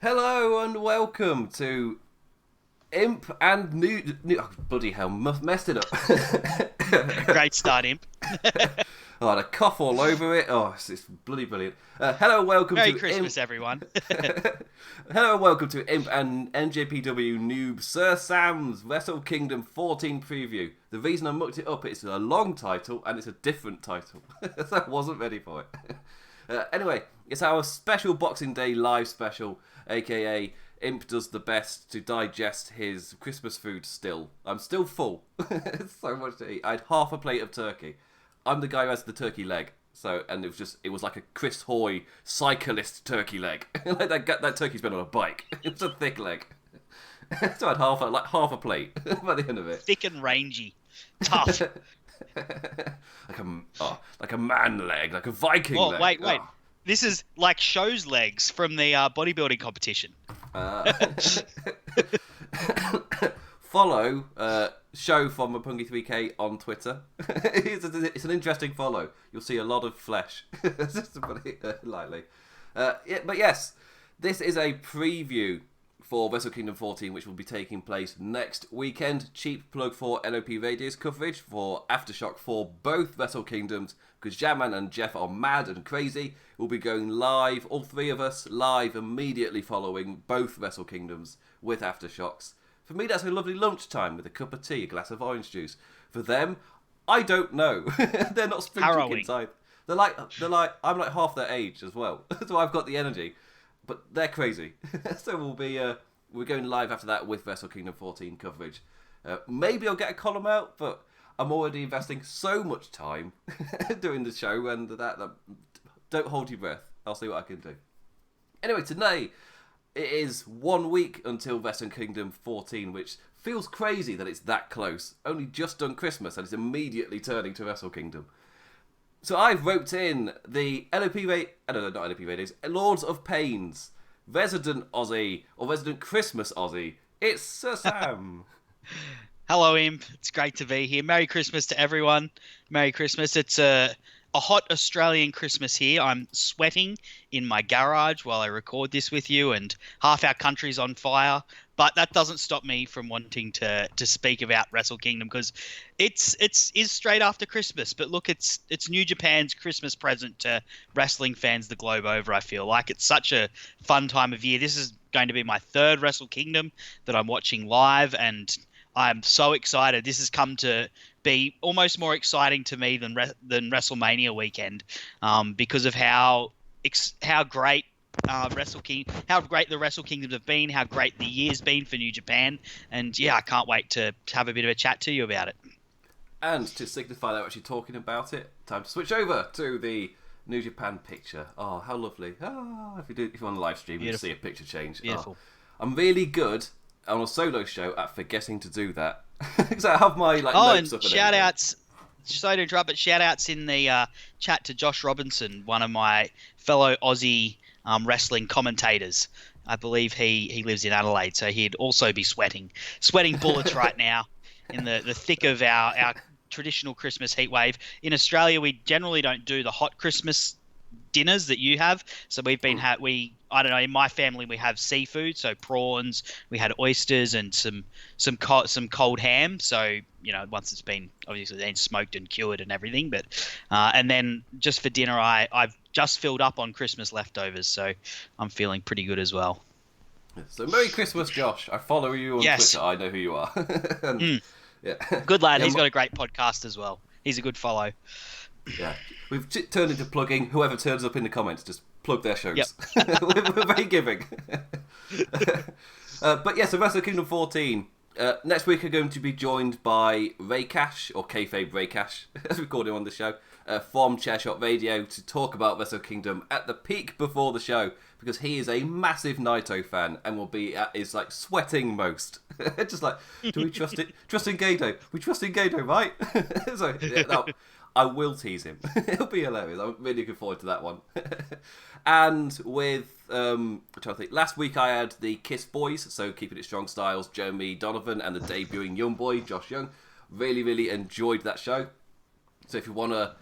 Hello and welcome to Imp and Noob. Oh, bloody hell, messed it up. Great start, Imp. I had a cough all over it. Oh, it's bloody brilliant. Hello and welcome Merry to Christmas, Imp. everyone. Hello and welcome to Imp and NJPW Noob Sir Sam's Wrestle Kingdom 14 preview. The reason I mucked it up, it's a long title and it's a different title. So I wasn't ready for it. Anyway, it's our special Boxing Day live special, aka Imp does the best to digest his Christmas food still. I'm still full. It's so much to eat. I had half a plate of turkey. I'm the guy who has the turkey leg. So, and it was like a Chris Hoy cyclist turkey leg. Like that turkey's been on a bike. It was a thick leg. So I had half a plate by the end of it. Thick and rangy. Tough. like a man leg, like a Viking leg. Wait. Oh. This is like Show's legs from the bodybuilding competition. Follow Show from Mapungi3K on Twitter. It's an interesting follow. You'll see a lot of flesh. Just to put it lightly. But yes, this is a preview for Wrestle Kingdom 14, which will be taking place next weekend. Cheap plug for LOP Radio's coverage for Aftershock for both Wrestle Kingdoms, because Jamman and Jeff are mad and crazy. We'll be going live, all three of us, live immediately following both Wrestle Kingdoms with Aftershocks. For me, that's a lovely lunchtime with a cup of tea, a glass of orange juice. For them, I don't know. They're not spring chicken type. They're like I'm like half their age as well, so I've got the energy. But they're crazy. So we're going live after that with Wrestle Kingdom 14 coverage. Maybe I'll get a column out, but I'm already investing so much time doing the show, and that don't hold your breath. I'll see what I can do. Anyway, today it is 1 week until Wrestle Kingdom 14, which feels crazy that it's that close. Only just done Christmas, and it's immediately turning to Wrestle Kingdom. So I've roped in the Lords of Pain's resident Aussie, or resident Christmas Aussie. It's Sir Sam. Hello, Imp. It's great to be here. Merry Christmas to everyone. Merry Christmas. It's a hot Australian Christmas here. I'm sweating in my garage while I record this with you, and half our country's on fire. But that doesn't stop me from wanting to speak about Wrestle Kingdom, because it's straight after Christmas. But look, it's New Japan's Christmas present to wrestling fans the globe over. I feel like it's such a fun time of year. This is going to be my third Wrestle Kingdom that I'm watching live, and I'm so excited. This has come to be almost more exciting to me than WrestleMania weekend, because of how great how great the Wrestle Kingdoms have been, how great the year's been for New Japan, and yeah, I can't wait to have a bit of a chat to you about it. And to signify that we're actually talking about it, time to switch over to the New Japan picture. Oh, how lovely! If you're on the live stream, you can see a picture change. Beautiful. I'm really good on a solo show at forgetting to do that, because I have my notes up. And shout outs. Sorry to interrupt, but shout outs in the chat to Josh Robinson, one of my fellow Aussie wrestling commentators. I believe he lives in Adelaide, so he'd also be sweating bullets right now in the thick of our traditional Christmas heatwave. In Australia, we generally don't do the hot Christmas dinners that you have, so we've been I don't know, in my family we have seafood, so prawns, we had oysters and some cold ham, so you know, once it's been obviously then smoked and cured and everything, but and then just for dinner I've just filled up on Christmas leftovers, so I'm feeling pretty good as well. So Merry Christmas, Josh. I follow you on Twitter. I know who you are. Yeah. Good lad. He's got a great podcast as well. He's a good follow. Yeah, we've turned into plugging. Whoever turns up in the comments, just plug their shows. Yep. We're very giving. But yeah, so Wrestle Kingdom 14. Next week we're going to be joined by Ray Cash, or Kayfabe Ray Cash, as we called him on the show, from Chairshot Radio, to talk about Wrestle Kingdom at the peak before the show, because he is a massive Naito fan and will be at his sweating most. Just like, do we trust it? Trust in Gato. We trust in Gato, right? So yeah, I will tease him. It'll be hilarious. I'm really looking forward to that one. And with, I'm trying to think, last week I had the Kiss Boys, so Keeping It Strong Styles, Jeremy Donovan, and the debuting young boy, Josh Young. Really, really enjoyed that show. So if you want to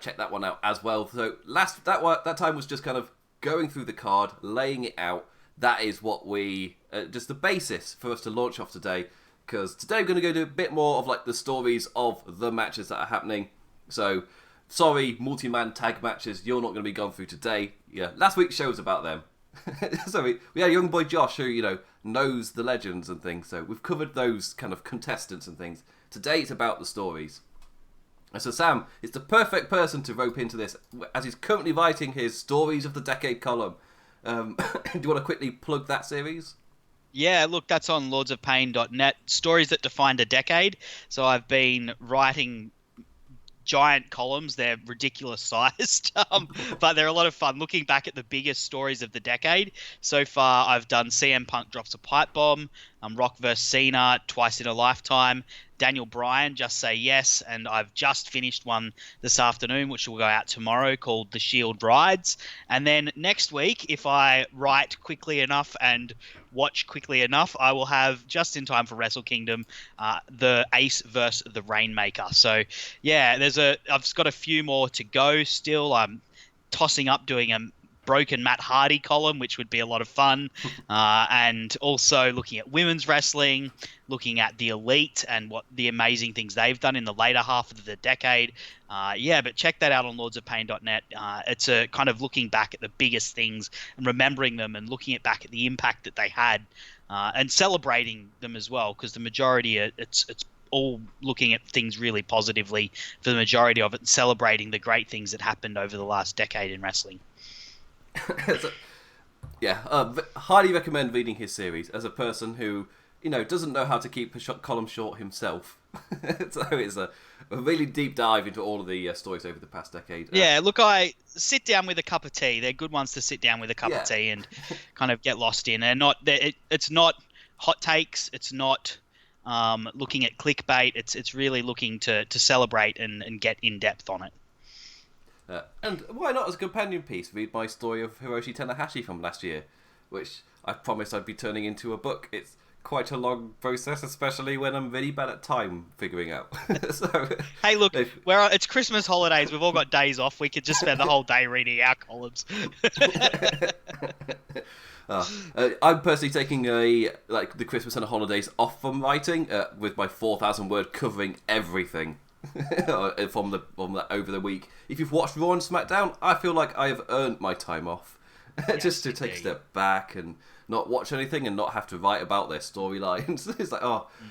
check that one out as well. So that time was just kind of going through the card, laying it out. that is what we just the basis for us to launch off today. Because today we're going to go do a bit more of like the stories of the matches that are happening. So, sorry, multi-man tag matches, you're not going to be gone through today. Yeah, last week's show was about them. So we had young boy Josh who, knows the legends and things. So we've covered those kind of contestants and things. Today it's about the stories. And so Sam is the perfect person to rope into this, as he's currently writing his Stories of the Decade column. Do you want to quickly plug that series? Yeah, look, that's on lordsofpain.net. Stories that defined a decade. So I've been writing giant columns. They're ridiculous sized, but they're a lot of fun. Looking back at the biggest stories of the decade. So far, I've done CM Punk drops a pipe bomb, Rock vs. Cena, Twice in a Lifetime, Daniel Bryan, Just Say Yes, and I've just finished one this afternoon, which will go out tomorrow, called The Shield Rides. And then next week, if I write quickly enough and watch quickly enough, I will have, just in time for Wrestle Kingdom, the Ace versus the Rainmaker. So, yeah, I've got a few more to go still. I'm tossing up doing a broken Matt Hardy column, which would be a lot of fun, and also looking at women's wrestling, looking at the Elite and what the amazing things they've done in the later half of the decade. But check that out on lordsofpain.net. It's a kind of looking back at the biggest things and remembering them and looking back at the impact that they had, and celebrating them as well, because the majority it's all looking at things really positively for the majority of it, and celebrating the great things that happened over the last decade in wrestling. Highly recommend reading his series as a person who, doesn't know how to keep a column short himself. So it's a really deep dive into all of the stories over the past decade. Yeah, look, I sit down with a cup of tea. They're good ones to sit down with a cup of tea and kind of get lost in. It's not hot takes. It's not looking at clickbait. It's really looking to celebrate and get in depth on it. And why not, as a companion piece, read my story of Hiroshi Tanahashi from last year, which I promised I'd be turning into a book. It's quite a long process, especially when I'm really bad at time figuring out. So, hey, look, it's Christmas holidays. We've all got days off. We could just spend the whole day reading our columns. I'm personally taking the Christmas and the holidays off from writing, with my 4,000 word covering everything. from the over the week. If you've watched Raw and SmackDown, I feel like I have earned my time off. Yes, just to take a step back and not watch anything and not have to write about their storylines. It's like,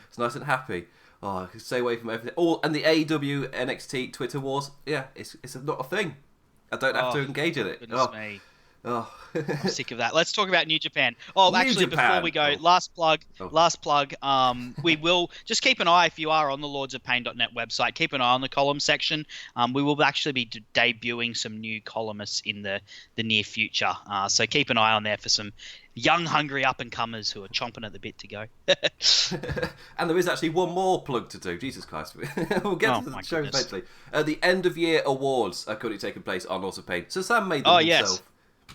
it's nice and happy. I can stay away from everything. And the AEW NXT Twitter wars, it's not a thing. I don't have to engage in it. Goodness me. I'm sick of that. Let's talk about New Japan. Before we go, last plug. We will just keep an eye, if you are on the lordsofpain.net website, keep an eye on the column section. We will actually be debuting some new columnists in the near future. So keep an eye on there for some young, hungry up-and-comers who are chomping at the bit to go. And there is actually one more plug to do. Jesus Christ. We'll get to the show eventually. The end-of-year awards are currently taking place on Lords of Pain. So Sam made them himself. Yes.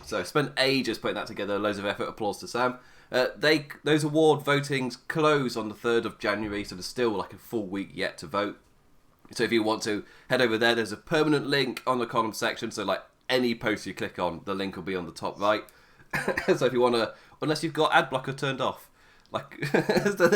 So spent ages putting that together. Loads of effort. Applause to Sam. Those award votings close on the 3rd of January, so there's still like a full week yet to vote. So if you want to head over there, there's a permanent link on the column section. So like any post you click on, the link will be on the top right. So if you want to, unless you've got ad blocker turned off, then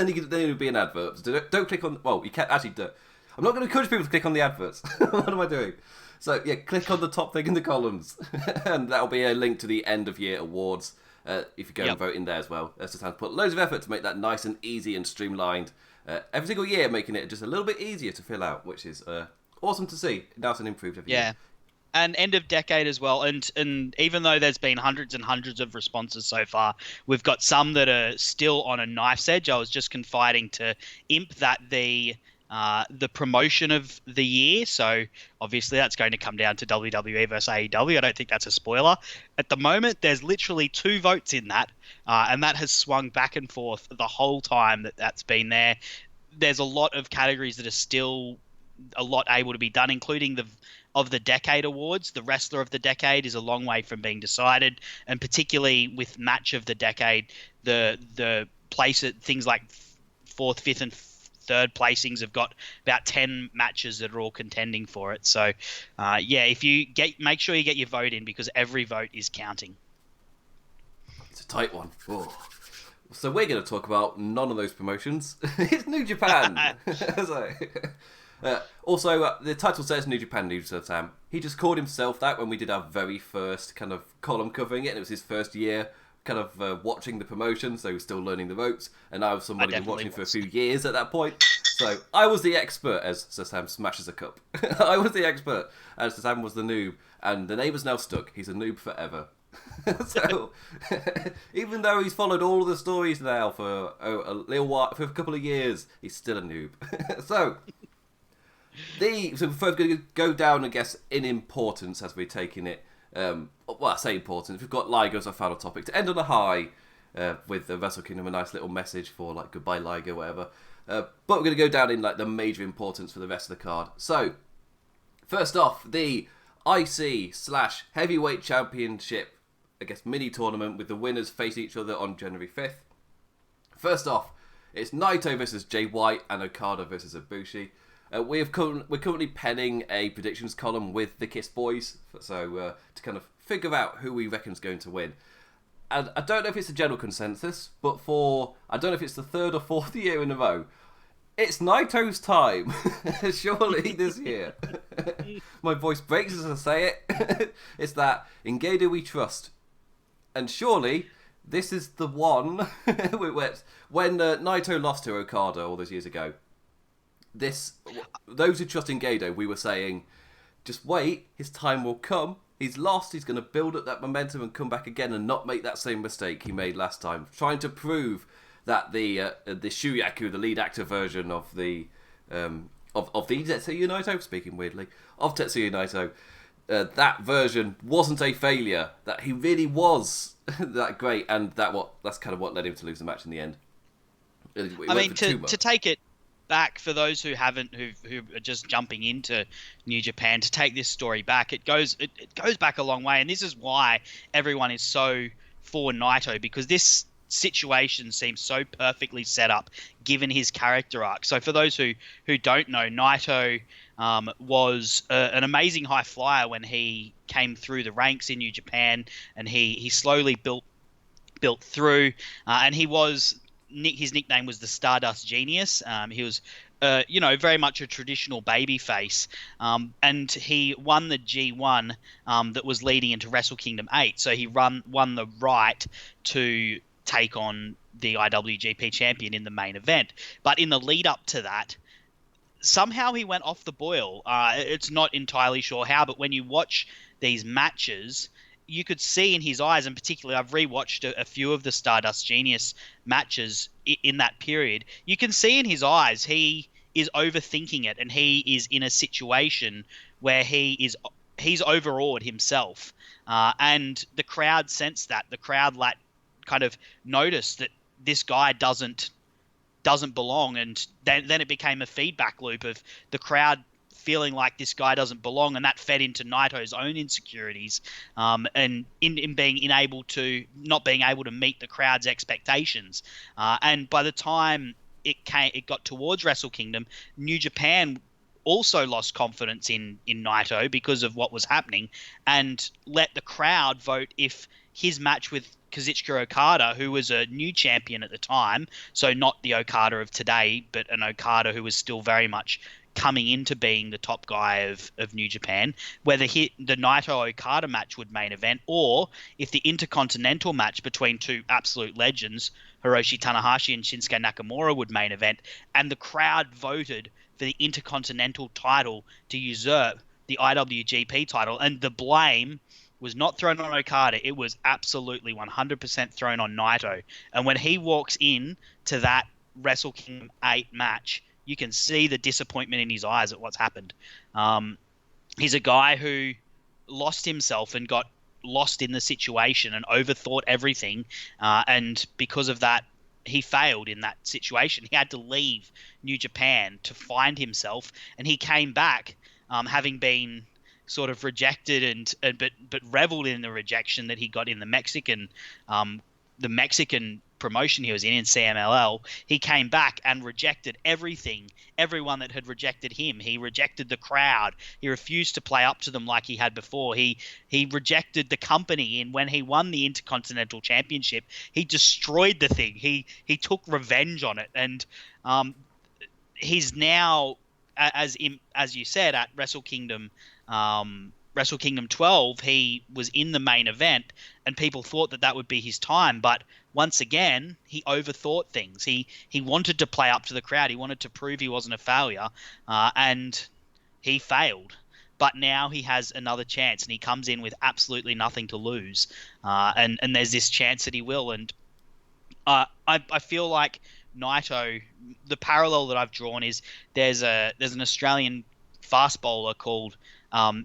it'll be an advert. So don't click on. Well, you can't actually do. I'm not going to encourage people to click on the adverts. What am I doing? So yeah, click on the top thing in the columns, and that'll be a link to the end of year awards. If you go and vote in there as well, that's just how to put loads of effort to make that nice and easy and streamlined. Every single year, making it just a little bit easier to fill out, which is awesome to see. Nice and improved every year. And end of decade as well. And even though there's been hundreds and hundreds of responses so far, we've got some that are still on a knife's edge. I was just confiding to Imp that the promotion of the year, so obviously that's going to come down to WWE versus AEW. I don't think that's a spoiler. At the moment, there's literally 2 votes in that, and that has swung back and forth the whole time that's been there. There's a lot of categories that are still a lot able to be done, including of the Decade Awards. The Wrestler of the Decade is a long way from being decided, and particularly with Match of the Decade, the place at things like 4th, 5th, and 3rd placings have got about 10 matches that are all contending for it. So, if you make sure you get your vote in, because every vote is counting. It's a tight one. Oh. So we're going to talk about none of those promotions. It's New Japan. Also, the title says New Japan New Japan. He just called himself that when we did our very first kind of column covering it, and it was his first year kind of watching the promotion, so he was still learning the ropes, and I was somebody who'd been watching for a few years at that point. So I was the expert as Sir Sam smashes a cup. I was the expert as Sir Sam was the noob, and the name is now stuck. He's a noob forever. So even though he's followed all of the stories now for a little while, for a couple of years, he's still a noob. So we're first going to go down, I guess, in importance as we're taking it. Well, I say importance. We've got Liger as our final topic to end on a high with the Wrestle Kingdom, a nice little message for like goodbye Liger, whatever. But we're going to go down in like the major importance for the rest of the card. So first off, the IC/Heavyweight Championship, I guess, mini tournament with the winners facing each other on January 5th. First off, it's Naito versus Jay White and Okada versus Ibushi. We're currently penning a predictions column with the Kiss Boys, so to kind of figure out who we reckon is going to win. And I don't know if it's a general consensus, but I don't know if it's the third or fourth year in a row, it's Naito's time. Surely this year. My voice breaks as I say it. It's that in Gedo we trust. And surely this is the one when Naito lost to Okada all those years ago. Those who trust in Gedo, we were saying, just wait, his time will come. He's lost, he's going to build up that momentum and come back again and not make that same mistake he made last time, trying to prove that the Shuyaku, the lead actor version of the Tetsuya Naito, speaking weirdly, of Tetsuya Naito, that version wasn't a failure, that he really was that great, and that's kind of what led him to lose the match in the end. I mean, to take it back for those who are just jumping into New Japan, to take this story back, it goes back a long way, and this is why everyone is so for Naito, because this situation seems so perfectly set up given his character arc. So for those who don't know, Naito was an amazing high flyer when he came through the ranks in New Japan, and he slowly built through, and his nickname was the Stardust Genius. He was, very much a traditional babyface, and he won the G1 that was leading into Wrestle Kingdom 8. So he won the right to take on the IWGP champion in the main event. But in the lead up to that, somehow he went off the boil. It's not entirely sure how, but when you watch these matches, you could see in his eyes, and particularly I've rewatched a few of the Stardust Genius matches in that period, you can see in his eyes he is overthinking it, and he is in a situation where he's overawed himself, and the crowd sensed that. The crowd kind of noticed that this guy doesn't belong, and then it became a feedback loop of the crowd feeling like this guy doesn't belong, and that fed into Naito's own insecurities, and in being not being able to meet the crowd's expectations. And by the time it got towards Wrestle Kingdom, New Japan also lost confidence in Naito because of what was happening, and let the crowd vote if his match with Kazuchika Okada, who was a new champion at the time, so not the Okada of today, but an Okada who was still very much coming into being the top guy of New Japan, whether the Naito Okada match would main event, or if the Intercontinental match between two absolute legends, Hiroshi Tanahashi and Shinsuke Nakamura, would main event, and the crowd voted for the Intercontinental title to usurp the IWGP title, and the blame was not thrown on Okada, it was absolutely 100% thrown on Naito. And when he walks in to that Wrestle Kingdom 8 match, you can see the disappointment in his eyes at what's happened. He's a guy who lost himself and got lost in the situation and overthought everything. And because of that, he failed in that situation. He had to leave New Japan to find himself. And he came back having been sort of rejected but reveled in the rejection that he got in the Mexican promotion he was in CMLL, he came back and rejected everyone that had rejected him. He rejected the crowd. He refused to play up to them like he had before. He rejected the company, and when he won the Intercontinental Championship, he destroyed the thing. He took revenge on it, and he's now, as you said, at Wrestle Kingdom 12, he was in the main event, and people thought that would be his time. But once again, he overthought things. He wanted to play up to the crowd. He wanted to prove he wasn't a failure, and he failed. But now he has another chance, and he comes in with absolutely nothing to lose. And there's this chance that he will. And I feel like Naito, the parallel that I've drawn is there's an Australian fast bowler called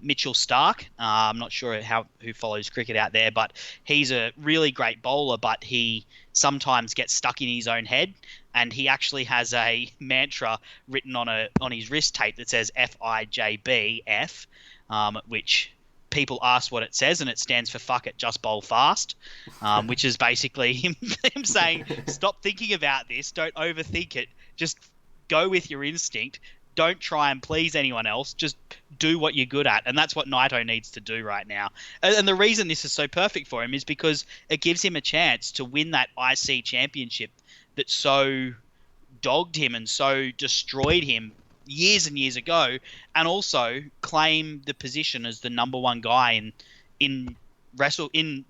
Mitchell Stark. I'm not sure who follows cricket out there, but he's a really great bowler, but he sometimes gets stuck in his own head, and he actually has a mantra written on his wrist tape that says FIJBF, which people ask what it says, and it stands for fuck it, just bowl fast, which is basically him saying, stop thinking about this, don't overthink it, just go with your instinct. Don't try and please anyone else. Just do what you're good at. And that's what Naito needs to do right now. And the reason this is so perfect for him is because it gives him a chance to win that IC championship that so dogged him and so destroyed him years and years ago, and also claim the position as the number one guy in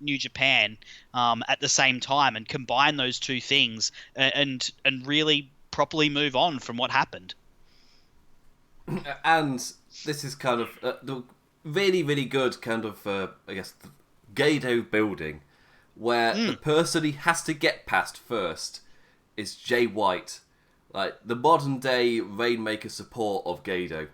New Japan at the same time, and combine those two things and really properly move on from what happened. And this is kind of the really, really good kind of, I guess, Gedo building, where the person he has to get past first is Jay White, like the modern day Rainmaker support of Gedo,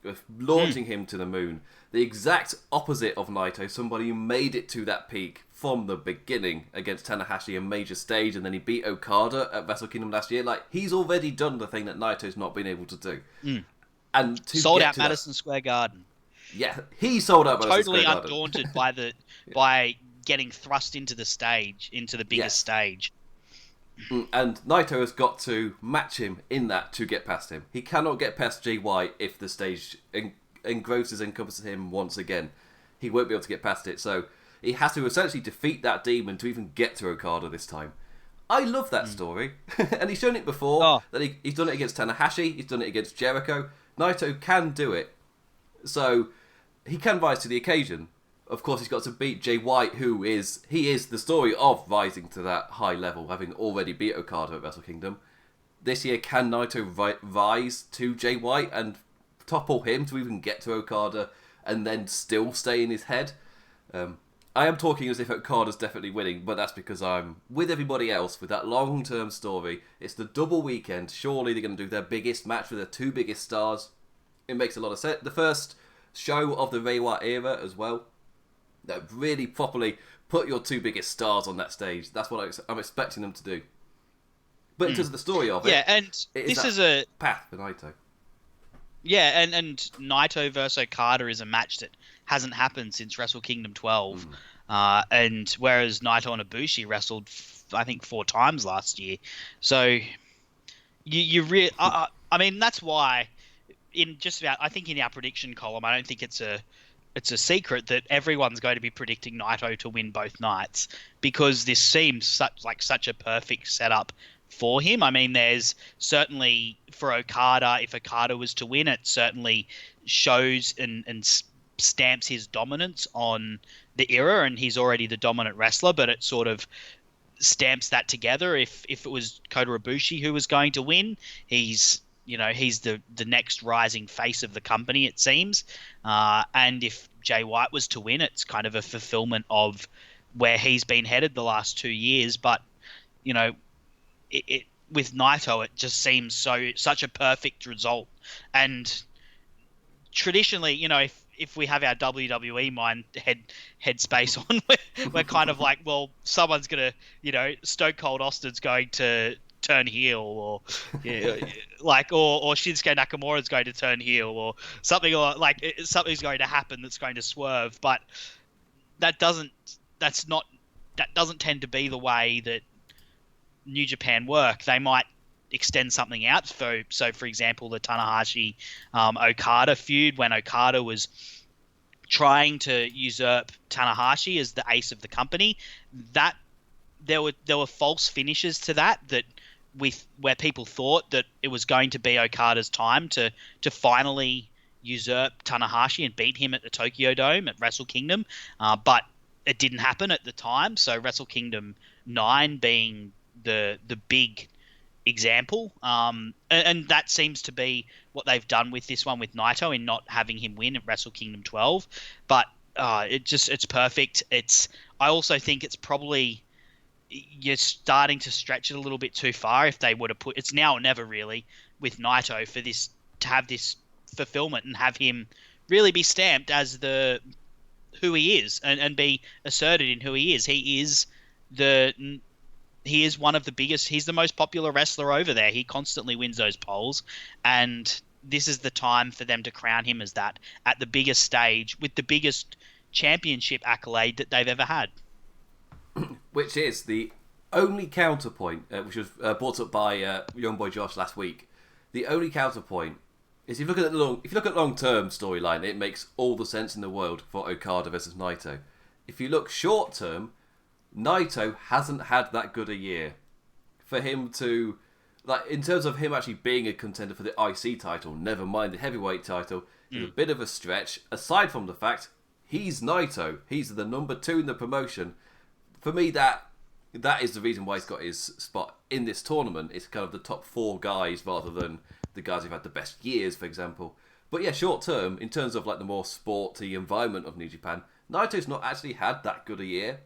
with launching him to the moon. The exact opposite of Naito, somebody who made it to that peak from the beginning against Tanahashi in major stage, and then he beat Okada at Wrestle Kingdom last year. Like, he's already done the thing that Naito's not been able to do. And sold out Madison Square Garden. Yeah, he sold out Madison Square Garden. Totally undaunted by getting thrust into the biggest stage. And Naito has got to match him in that to get past him. He cannot get past Jay White if the stage encompasses him once again. He won't be able to get past it. So he has to essentially defeat that demon to even get to Okada this time. I love that story. And he's shown it before. That he's done it against Tanahashi. He's done it against Jericho. Naito can do it. So he can rise to the occasion. Of course, he's got to beat Jay White, who is the story of rising to that high level, having already beat Okada at Wrestle Kingdom. This year, can Naito rise to Jay White and topple him to even get to Okada and then still stay in his head? I am talking as if Okada's definitely winning, but that's because I'm with everybody else with that long-term story. It's the double weekend. Surely they're going to do their biggest match with their two biggest stars. It makes a lot of sense. The first show of the Reiwa era as well. That really properly put your two biggest stars on that stage. That's what I'm expecting them to do. But in terms of the story of it, and this is a path for Naito. Yeah, and Naito versus Okada is a match that hasn't happened since Wrestle Kingdom 12. And whereas Naito and Ibushi wrestled, I think, 4 times last year. So I mean, that's why I think in our prediction column, I don't think it's a secret that everyone's going to be predicting Naito to win both nights, because this seems such a perfect setup for him. I mean, there's certainly for Okada, if Okada was to win, it certainly shows and stamps his dominance on the era, and he's already the dominant wrestler, but it sort of stamps that together. If it was Kota Ibushi who was going to win, he's the next rising face of the company, it seems. And if Jay White was to win, it's kind of a fulfillment of where he's been headed the last 2 years. But, with Naito, it just seems such a perfect result. And traditionally, if we have our WWE headspace on, we're kind of like, well, someone's going to, Stone Cold Austin's going to turn heel, or or Shinsuke Nakamura's going to turn heel, or something, or something's going to happen that's going to swerve. But that doesn't tend to be the way that New Japan work, they might extend something out. So for example, the Tanahashi Okada feud, when Okada was trying to usurp Tanahashi as the ace of the company, that there were false finishes to that where people thought that it was going to be Okada's time to finally usurp Tanahashi and beat him at the Tokyo Dome at Wrestle Kingdom, but it didn't happen at the time. So Wrestle Kingdom 9 being the big example, and that seems to be what they've done with this one with Naito in not having him win at Wrestle Kingdom 12. But it's perfect. I also think it's probably, you're starting to stretch it a little bit too far if they were to put, it's now or never really with Naito for this to have this fulfillment and have him really be stamped as who he is and be asserted in who he is. He is one of the biggest, he's the most popular wrestler over there. He constantly wins those polls, and this is the time for them to crown him as that at the biggest stage with the biggest championship accolade that they've ever had. Which is the only counterpoint, which was brought up by young boy Josh last week. The only counterpoint is if you look at long-term storyline, it makes all the sense in the world for Okada versus Naito. If you look short-term, Naito hasn't had that good a year. For him to, like, in terms of him actually being a contender for the IC title, never mind the heavyweight title, is a bit of a stretch. Aside from the fact he's Naito, he's the number 2 in the promotion. For me, that is the reason why he's got his spot in this tournament. It's kind of the top 4 guys rather than the guys who've had the best years, for example. But yeah, short term, in terms of like the more sporty environment of New Japan, Naito's not actually had that good a year.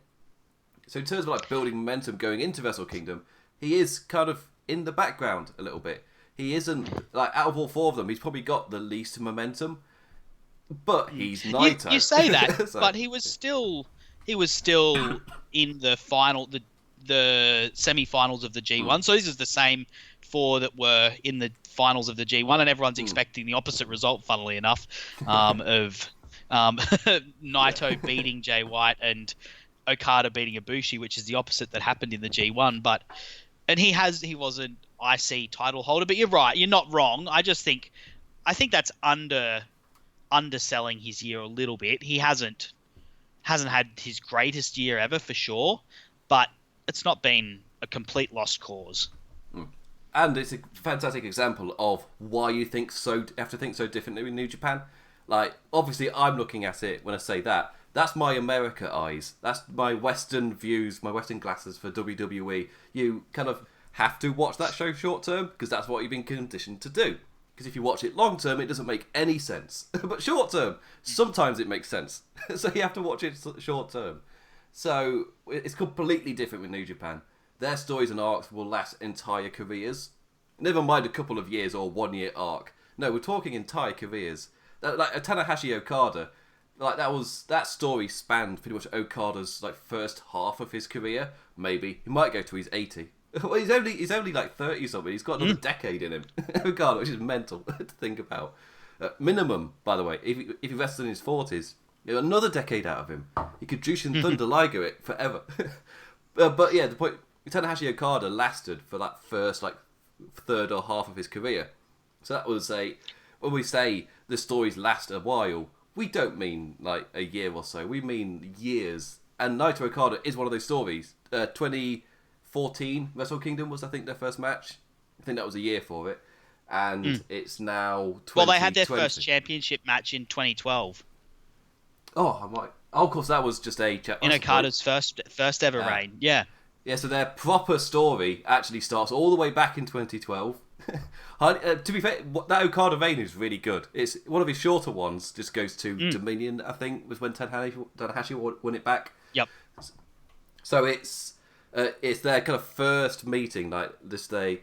So in terms of like building momentum going into Wrestle Kingdom, he is kind of in the background a little bit. He isn't, like, out of all 4 of them, he's probably got the least momentum. But he's Naito. You say that, So, but he was still in the final, the semi-finals of the G1. So this is the same 4 that were in the finals of the G1, and everyone's expecting the opposite result, funnily enough, of Naito beating Jay White and Okada beating Ibushi, which is the opposite that happened in the G1. And he was an IC title holder. But you're right, you're not wrong. I think that's underselling his year a little bit. He hasn't had his greatest year ever for sure, but it's not been a complete lost cause. And it's a fantastic example of why you have to think so differently in New Japan. Like, obviously, I'm looking at it when I say that. That's my America eyes. That's my Western views, my Western glasses for WWE. You kind of have to watch that show short term because that's what you've been conditioned to do. Because if you watch it long term, it doesn't make any sense. But short term, sometimes it makes sense. So you have to watch it short term. So it's completely different with New Japan. Their stories and arcs will last entire careers. Never mind a couple of years or 1 year arc. No, we're talking entire careers. Like a Tanahashi Okada, like that story spanned pretty much Okada's like first half of his career. Maybe he might go to his 80. Well, he's only like 30 something. He's got another decade in him. Okada, which is mental to think about. Minimum, by the way, if he wrestled in his 40s, another decade out of him. He could Jushin Thunder Liger it forever. But yeah, the point, Tanahashi Okada lasted for that first like third or half of his career. So that was when we say the stories last a while, we don't mean like a year or so. We mean years. And Naito Okada is one of those stories. 2014 Wrestle Kingdom was, I think, their first match. I think that was a year for it. And it's now 2020. Well, they had their first championship match in 2012. Oh, I might. Oh, of course, that was just in Okada's first ever reign. Yeah. Yeah, so their proper story actually starts all the way back in 2012. To be fair, that Okada reign is really good. It's one of his shorter ones. Just goes to Dominion, I think, was when Tanahashi won it back. Yep. So it's their kind of first meeting. Like this day,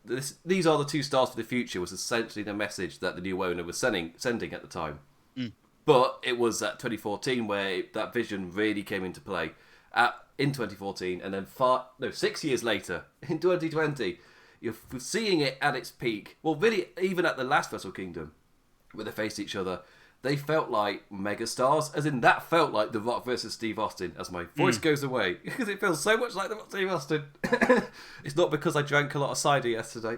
these are the 2 stars for the future was essentially the message that the new owner was sending at the time. But it was at 2014 where that vision really came into play. In 2014, and then 6 years later, in 2020, you're seeing it at its peak. Well, really, even at the last Wrestle Kingdom, where they faced each other, they felt like megastars, as in that felt like The Rock versus Steve Austin, as my voice goes away, because it feels so much like The Rock Steve Austin. It's not because I drank a lot of cider yesterday.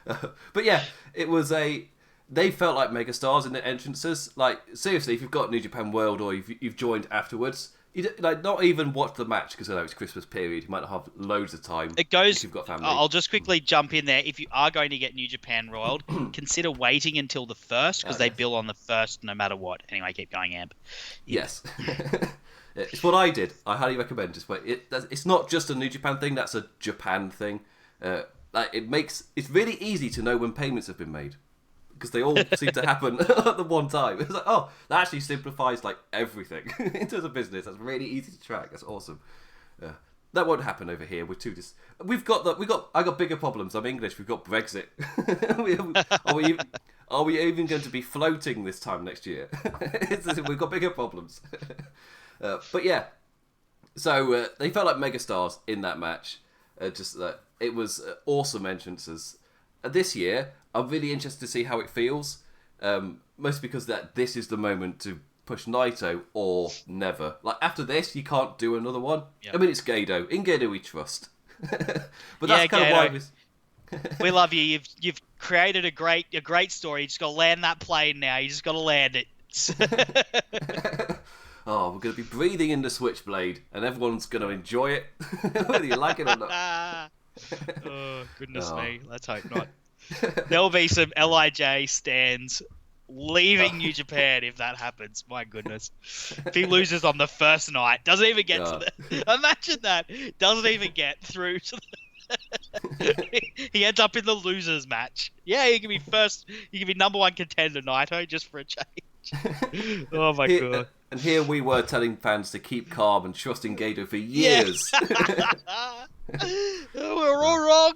But yeah, it was they felt like megastars in the entrances. Like, seriously, if you've got New Japan World or you've joined afterwards, not even watch the match because I know it's Christmas period. You might not have loads of time. It goes. If you've got family. I'll just quickly jump in there. If you are going to get New Japan World, consider waiting until the 1st because they bill on the 1st no matter what. Anyway, keep going, Amp. Yes. It's what I did. I highly recommend it. But it's not just a New Japan thing. That's a Japan thing. It's really easy to know when payments have been made because they all seem to happen at the one time. It's like, oh, that actually simplifies like everything in terms of business. That's really easy to track. That's awesome. That won't happen over here. We're too I got bigger problems. I'm English. We've got Brexit. Are we even going to be floating this time next year? We've got bigger problems. But yeah, so they felt like megastars in that match. It was awesome entrances. This year, I'm really interested to see how it feels. Mostly because this is the moment to push Naito or never. Like, after this, you can't do another one. Yep. I mean, it's Gedo. In Gedo, we trust. But that's kind Gedo, of why we love you. You've created a great story. You just got to land that plane now. You just got to land it. Oh, we're going to be breathing in the Switchblade, and everyone's going to enjoy it, whether you like it or not. Oh, goodness me. Let's hope not. There'll be some LIJ stands leaving New Japan if that happens. My goodness. If he loses on the first night, doesn't even get to the... Imagine that. Doesn't even get through to the... He ends up in the losers match. Yeah, he can be first. He can be number one contender, Naito, just for a change. Oh, my God. And here we were telling fans to keep calm and trust in Gedo for years. We're all wrong.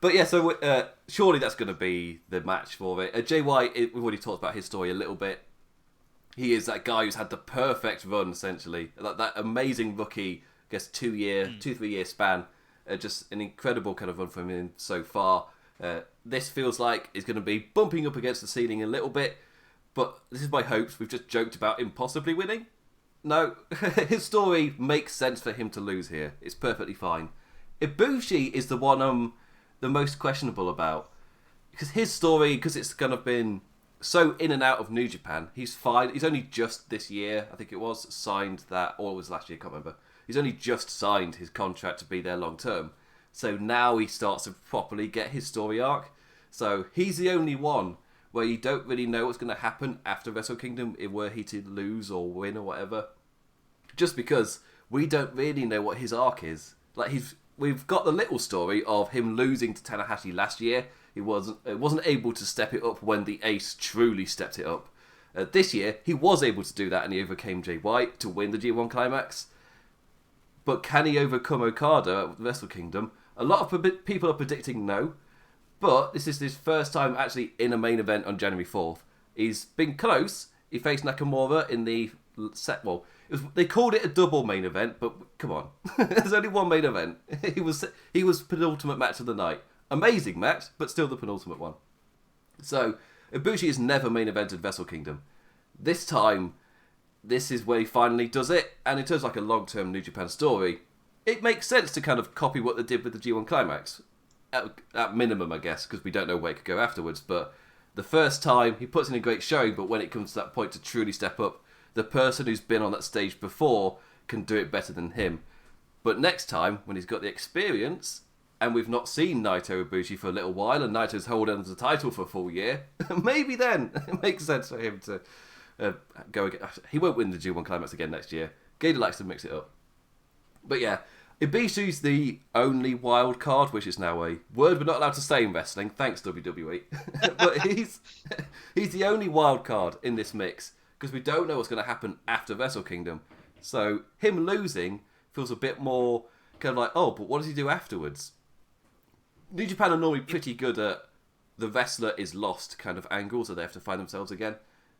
But yeah, so surely that's going to be the match for it. Jay White, we've already talked about his story a little bit. He is that guy who's had the perfect run, essentially. That amazing rookie, I guess, 3 year span. Just an incredible kind of run from him so far. This feels like it's going to be bumping up against the ceiling a little bit. But this is my hopes. We've just joked about him possibly winning. No, his story makes sense for him to lose here. It's perfectly fine. Ibushi is the one I'm the most questionable about. Because his story, because it's kind of been so in and out of New Japan, he's fine. He's only just this year, I think it was, signed that, or it was last year, I can't remember. He's only just signed his contract to be there long term. So now he starts to properly get his story arc. So he's the only one where you don't really know what's going to happen after Wrestle Kingdom, were he to lose or win or whatever. Just because we don't really know what his arc is. Like, we've got the little story of him losing to Tanahashi last year. He wasn't able to step it up when the Ace truly stepped it up. This year, he was able to do that and he overcame Jay White to win the G1 Climax. But can he overcome Okada at Wrestle Kingdom? A lot of people are predicting no. But this is his first time actually in a main event on January 4th. He's been close. He faced Nakamura in the set. Well, they called it a double main event, but come on. There's only one main event. He was penultimate match of the night. Amazing match, but still the penultimate one. So, Ibushi has never main evented Wrestle Kingdom. This time, this is where he finally does it. And in terms of like a long-term New Japan story, it makes sense to kind of copy what they did with the G1 Climax. At minimum, I guess, because we don't know where it could go afterwards. But the first time, he puts in a great showing, but when it comes to that point to truly step up, the person who's been on that stage before can do it better than him. But next time, when he's got the experience, and we've not seen Naito Ibushi for a little while, and Naito's holding the title for a full year, maybe then it makes sense for him to go again. He won't win the G1 Climax again next year. Gator likes to mix it up. But yeah, Ibushi's the only wild card, which is now a word we're not allowed to say in wrestling. Thanks, WWE. But he's the only wild card in this mix because we don't know what's going to happen after Wrestle Kingdom. So him losing feels a bit more kind of like, oh, but what does he do afterwards? New Japan are normally pretty good at the wrestler is lost kind of angle, so they have to find themselves again.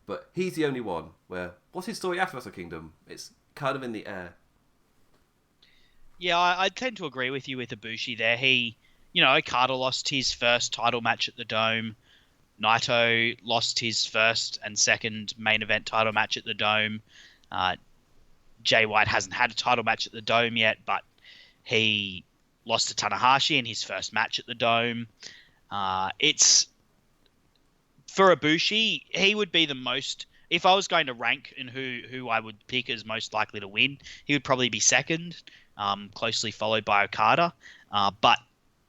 But he's the only one where, what's his story after Wrestle Kingdom? It's kind of in the air. Yeah, I tend to agree with you with Ibushi there. He Okada lost his first title match at the Dome. Naito lost his first and second main event title match at the Dome. Jay White hasn't had a title match at the Dome yet, but he lost to Tanahashi in his first match at the Dome. It's for Ibushi, he would be the most. If I was going to rank in who I would pick as most likely to win, he would probably be second, closely followed by Okada. But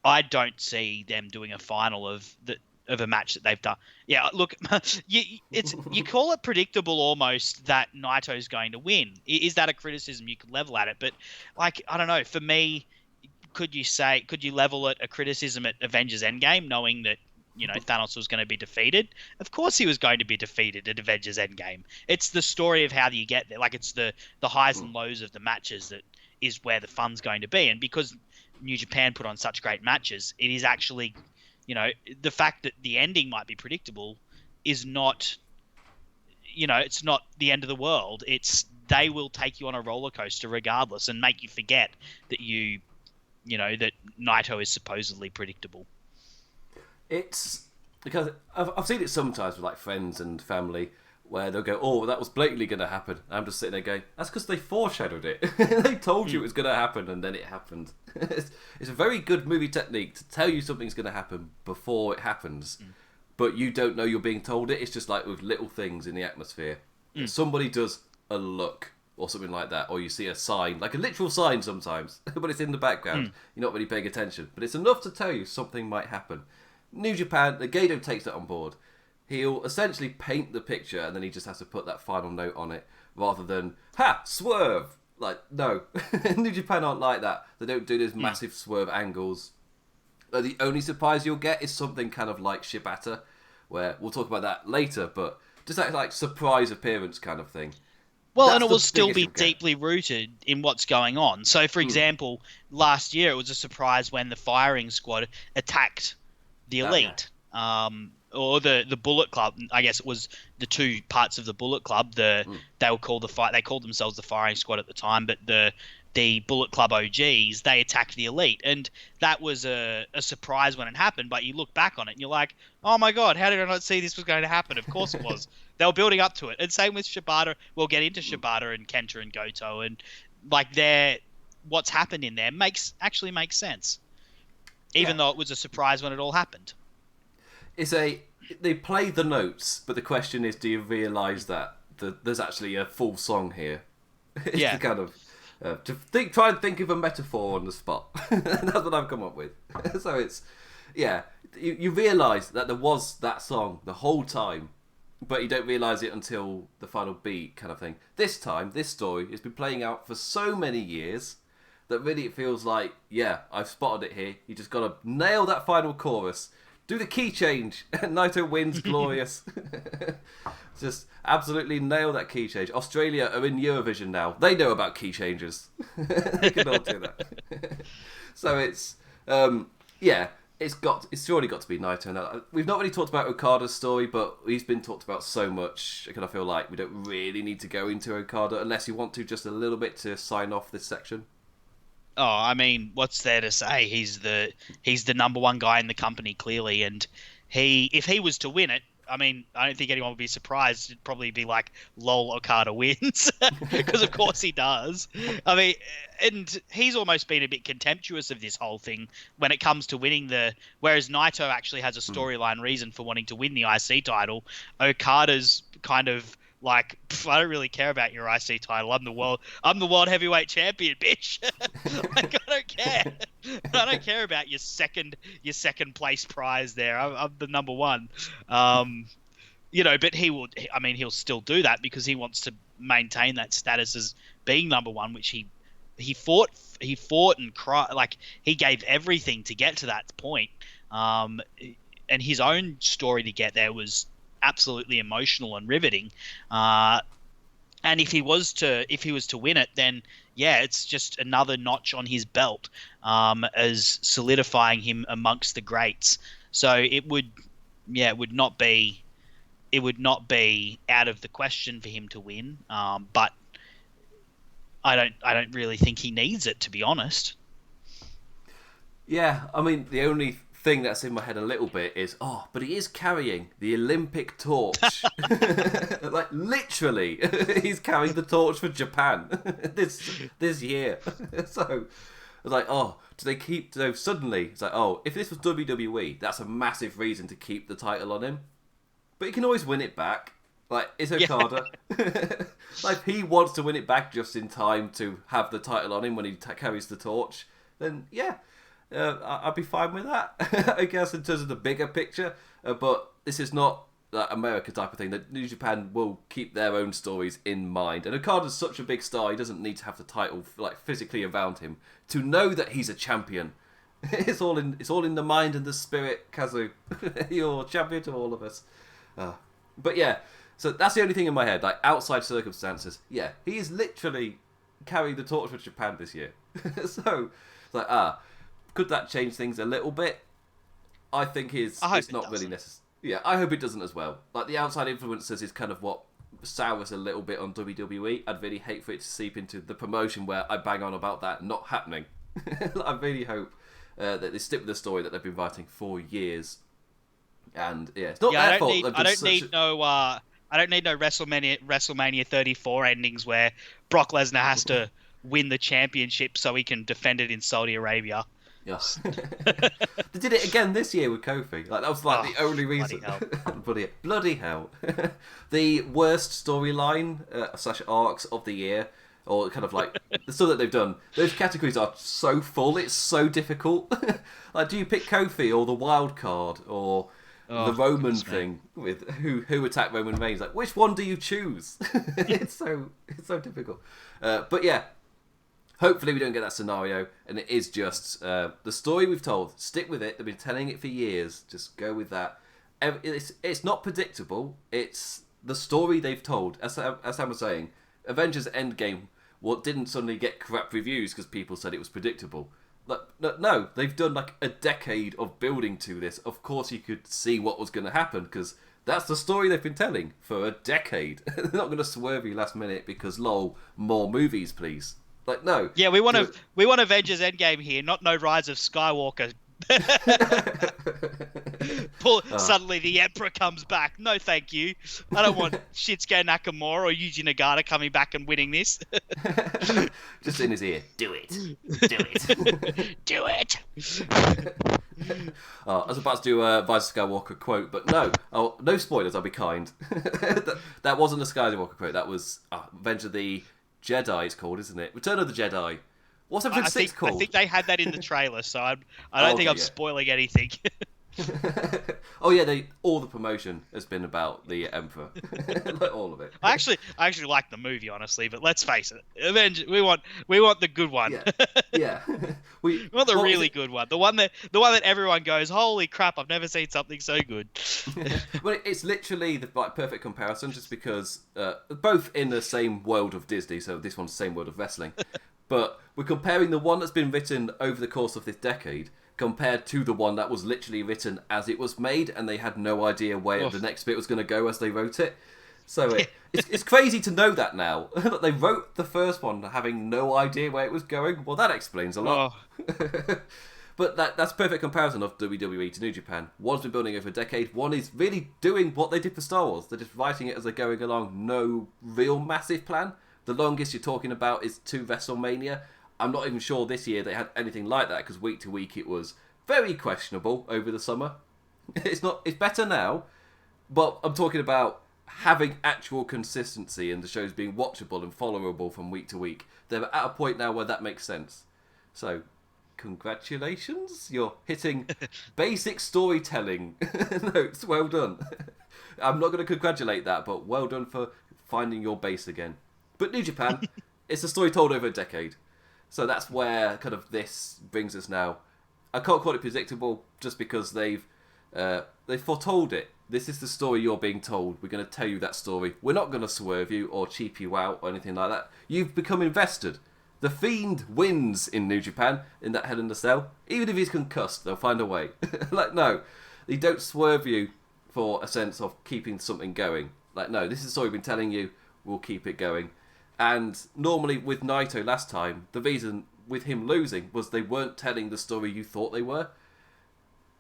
I don't see them doing a final of a match that they've done. Yeah, look, you call it predictable almost that Naito's going to win. Is that a criticism you could level at it? But like, I don't know. For me, could you level it a criticism at Avengers Endgame, knowing that Thanos was going to be defeated? Of course he was going to be defeated at Avengers Endgame. It's the story of how you get there. Like, it's the highs and lows of the matches that is where the fun's going to be. And because New Japan put on such great matches, it is actually, the fact that the ending might be predictable is not, it's not the end of the world. It's they will take you on a roller coaster regardless and make you forget that that Naito is supposedly predictable. It's because I've seen it sometimes with like friends and family where they'll go, "Oh, that was blatantly going to happen." I'm just sitting there going, "That's because they foreshadowed it. They told you it was going to happen, and then it happened." It's a very good movie technique to tell you something's going to happen before it happens, but you don't know you're being told it. It's just like with little things in the atmosphere. Somebody does a look or something like that, or you see a sign, like a literal sign sometimes, but it's in the background. You're not really paying attention, but it's enough to tell you something might happen. New Japan, Gedo takes that on board. He'll essentially paint the picture and then he just has to put that final note on it rather than, ha, swerve! Like, no. New Japan aren't like that. They don't do those massive swerve angles. The only surprise you'll get is something kind of like Shibata, where we'll talk about that later, but just that like surprise appearance kind of thing. Well, and it will still be deeply rooted in what's going on. So, for example, last year it was a surprise when the firing squad attacked the Elite, or the Bullet Club. I guess it was the two parts of the Bullet Club. They were called they called themselves the Firing Squad at the time, but the Bullet Club OGs, they attacked the Elite, and that was a surprise when it happened. But you look back on it and you're like, oh my god, how did I not see this was going to happen? Of course it was. They were building up to it, and same with Shibata. We'll get into Shibata and Kenta and Goto, and like what's happened in there actually makes sense. Even though it was a surprise when it all happened. They play the notes, but the question is, do you realise that there's actually a full song here? It's the kind of try and think of a metaphor on the spot. That's what I've come up with. So it's you realise that there was that song the whole time, but you don't realise it until the final beat, kind of thing. This time, this story has been playing out for so many years that really it feels like, I've spotted it here. You just got to nail that final chorus. Do the key change. Naito wins glorious. Just absolutely nail that key change. Australia are in Eurovision now. They know about key changes. They can all do that. So it's, it's surely got to be Naito now. We've not really talked about Okada's story, but he's been talked about so much. I feel like we don't really need to go into Okada unless you want to just a little bit to sign off this section. Oh, I mean, what's there to say? He's the number one guy in the company, clearly, and if he was to win it, I mean, I don't think anyone would be surprised. It'd probably be like, lol, Okada wins, because of course he does. I mean, and he's almost been a bit contemptuous of this whole thing when it comes to winning whereas Naito actually has a storyline reason for wanting to win the IC title. Okada's kind of like, I don't really care about your IC title. I'm the world heavyweight champion, bitch. Like, I don't care. I don't care about your second place prize there. I'm the number one. But he'll still do that because he wants to maintain that status as being number one, which he fought and cried. Like, he gave everything to get to that point. And his own story to get there was absolutely emotional and riveting. And if he was to win it, then it's just another notch on his belt, as solidifying him amongst the greats. So it would not be out of the question for him to win. But I don't really think he needs it, to be honest. Yeah, I mean, the only thing that's in my head a little bit is, but he is carrying the Olympic torch. Like, literally, he's carrying the torch for Japan this year. So, I was like, do they keep... So suddenly, it's like, if this was WWE, that's a massive reason to keep the title on him. But he can always win it back. Like, it's Okada. Like, if he wants to win it back just in time to have the title on him when he carries the torch, then, yeah... I'd be fine with that, I guess, in terms of the bigger picture. But this is not that America type of thing. That New Japan will keep their own stories in mind. And Okada's such a big star, he doesn't need to have the title like physically around him to know that he's a champion. It's all in the mind and the spirit, Kazu. You're champion to all of us. But yeah, so that's the only thing in my head. Like, outside circumstances, yeah, he is literally carrying the torch for Japan this year. So it's like could that change things a little bit? I think it's not really necessary. Yeah, I hope it doesn't as well. Like, the outside influences is kind of what sours a little bit on WWE. I'd really hate for it to seep into the promotion where I bang on about that not happening. I really hope that they stick with the story that they've been writing for years. And yeah, it's not their fault. I don't need no WrestleMania 34 endings where Brock Lesnar has to win the championship so he can defend it in Saudi Arabia. Yes. They did it again this year with Kofi. Like, that was like the only reason. Bloody hell. The worst storyline / arcs of the year, or kind of like the stuff that they've done. Those categories are so full. It's so difficult. Like, do you pick Kofi or the wild card or the Roman thing with who attacked Roman Reigns? Like, which one do you choose? It's so difficult. But yeah. Hopefully we don't get that scenario, and it is just the story we've told. Stick with it. They've been telling it for years. Just go with that. It's not predictable. It's the story they've told. As Sam was saying, Avengers Endgame didn't suddenly get crap reviews because people said it was predictable. No, they've done like a decade of building to this. Of course you could see what was going to happen because that's the story they've been telling for a decade. They're not going to swerve you last minute because, lol, more movies, please. Like, no. Yeah, we want Avengers Endgame here, not no Rise of Skywalker. Suddenly the Emperor comes back. No, thank you. I don't want Shinsuke Nakamura or Yuji Nagata coming back and winning this. Just in his ear. Do it. Do it. I was about to do a Rise of Skywalker quote, but no. No spoilers, I'll be kind. That wasn't a Skywalker quote. That was Avenger the Jedi, it's called, isn't it? Return of the Jedi. What's episode 6 called? I think they had that in the trailer, so I don't think I'm spoiling anything. Oh yeah, all the promotion has been about the Emperor, like all of it. I actually like the movie, honestly, but let's face it, Avengers, we want the good one. Yeah. We want the really good one, the one that everyone goes, holy crap, I've never seen something so good. Well, it's literally the perfect comparison, just because both in the same world of Disney, so this one's the same world of wrestling, but we're comparing the one that's been written over the course of this decade compared to the one that was literally written as it was made, and they had no idea where the next bit was going to go as they wrote it. So it's crazy to know that now. That they wrote the first one having no idea where it was going. Well, that explains a lot. But that's perfect comparison of WWE to New Japan. One's been building over a decade. One is really doing what they did for Star Wars. They're just writing it as they're going along. No real massive plan. The longest you're talking about is to WrestleMania. I'm not even sure this year they had anything like that, because week to week it was very questionable over the summer. It's better now, but I'm talking about having actual consistency and the shows being watchable and followable from week to week. They're at a point now where that makes sense. So, congratulations, you're hitting basic storytelling notes. Well done. I'm not going to congratulate that, but well done for finding your base again. But New Japan, it's a story told over a decade. So that's where kind of this brings us now. I can't call it predictable just because they've foretold it. This is the story you're being told. We're going to tell you that story. We're not going to swerve you or cheap you out or anything like that. You've become invested. The Fiend wins in New Japan in that Hell in a Cell. Even if he's concussed, they'll find a way. Like, no, they don't swerve you for a sense of keeping something going. Like, no, this is the story we've been telling you. We'll keep it going. And normally with Naito last time, the reason with him losing was they weren't telling the story you thought they were.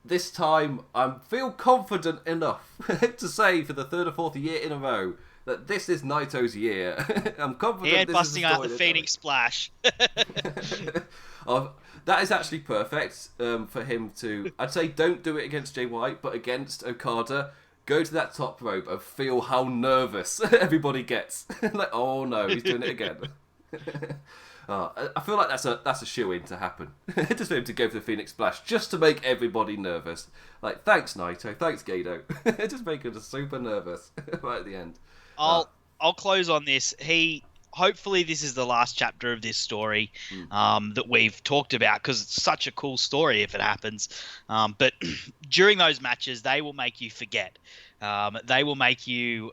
This time, I feel confident enough to say for the third or fourth year in a row that this is Naito's year. I'm confident. He ain't this busting is the out the Phoenix Splash. That is actually perfect for him to... I'd say don't do it against Jay White, but against Okada, go to that top rope and feel how nervous everybody gets. Like, oh no, he's doing it again. I feel like that's a shoe-in to happen. Just for him to go for the Phoenix Splash, just to make everybody nervous. Like, thanks Naito, thanks Gato. Just make him just super nervous right at the end. I'll close on this. Hopefully this is the last chapter of this story that we've talked about, because it's such a cool story if it happens. But during those matches, they will make you forget. They will make you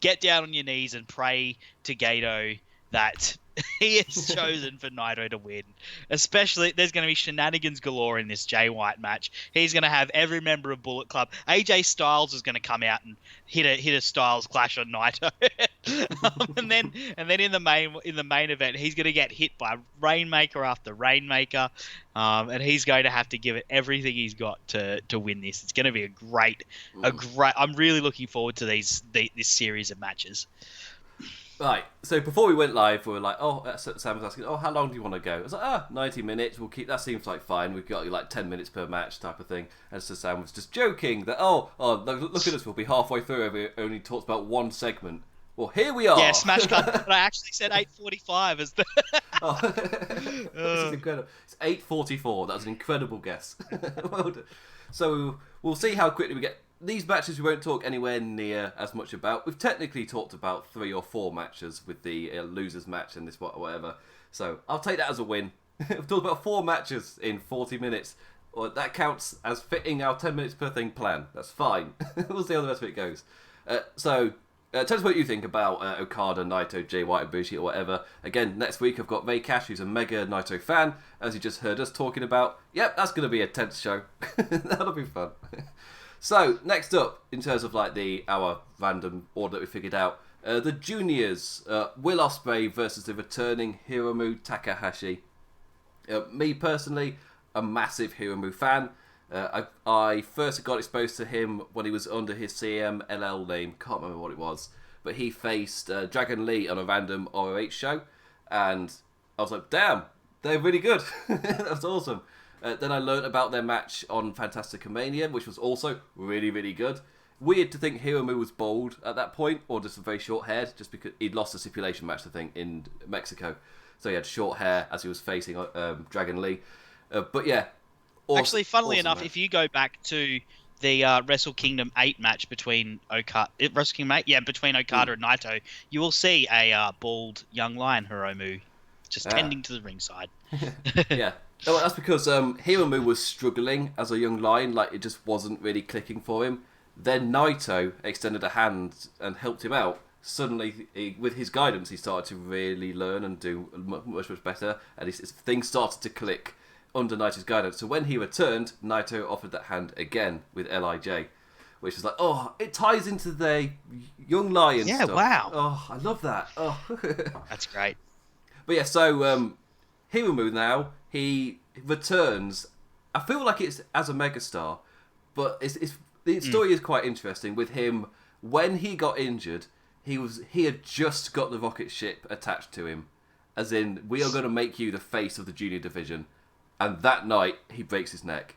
get down on your knees and pray to Gato that he is chosen for Naito to win. Especially, there's going to be shenanigans galore in this Jay White match. He's going to have every member of Bullet Club. AJ Styles is going to come out and hit a Styles clash on Naito. and then in the main event, he's going to get hit by Rainmaker after Rainmaker, and he's going to have to give it everything he's got to win this. It's going to be a great. I'm really looking forward to this series of matches. Right, so before we went live, we were like, Sam was asking, how long do you want to go? I was like, 90 minutes, we'll keep, that seems like fine, we've got like 10 minutes per match type of thing. And so Sam was just joking that, look at us, we'll be halfway through, we only talked about one segment. Well, here we are. Yeah, smash cut, but I actually said 8:45 as the... This is incredible. It's 8:44, that was an incredible guess. Well done. So we'll see how quickly we get. These matches we won't talk anywhere near as much about. We've technically talked about 3 or 4 matches with the losers match and this whatever. So I'll take that as a win. We've talked about 4 matches in 40 minutes. Well, that counts as fitting our 10 minutes per thing plan. That's fine. We'll see how the rest of it goes. Tell us what you think about Okada, Naito, Jay White, Ibushi, or whatever. Again, next week I've got Ray Cash, who's a mega Naito fan, as you just heard us talking about. Yep, that's going to be a tense show. That'll be fun. So, next up, in terms of like our random order that we figured out, the juniors, Will Ospreay versus the returning Hiromu Takahashi. Me personally, a massive Hiromu fan. I first got exposed to him when he was under his CMLL name, can't remember what it was, but he faced Dragon Lee on a random ROH show, and I was like, damn, they're really good. That's awesome. Then I learnt about their match on Fantastica Mania, which was also really, really good. Weird to think Hiromu was bald at that point, or just very short haired, just because he'd lost a stipulation match, I think, in Mexico. So he had short hair as he was facing Dragon Lee. But yeah. Actually, funnily enough, match. if you go back to the Wrestle Kingdom 8 match between Okada and Naito, you will see a bald young lion Hiromu just tending to the ringside. Yeah. No, that's because Hiromu was struggling as a young lion, like it just wasn't really clicking for him. Then Naito extended a hand and helped him out. Suddenly, with his guidance, he started to really learn and do much, much better, and things started to click under Naito's guidance. So when he returned, Naito offered that hand again with LIJ, which was like, it ties into their young lion stuff. Yeah, wow. Oh, I love that. Oh, that's great. But yeah, so Hiromu now, he returns. I feel like it's as a megastar, but the story is quite interesting with him. When he got injured, he had just got the rocket ship attached to him, as in, we are going to make you the face of the junior division. And that night, he breaks his neck,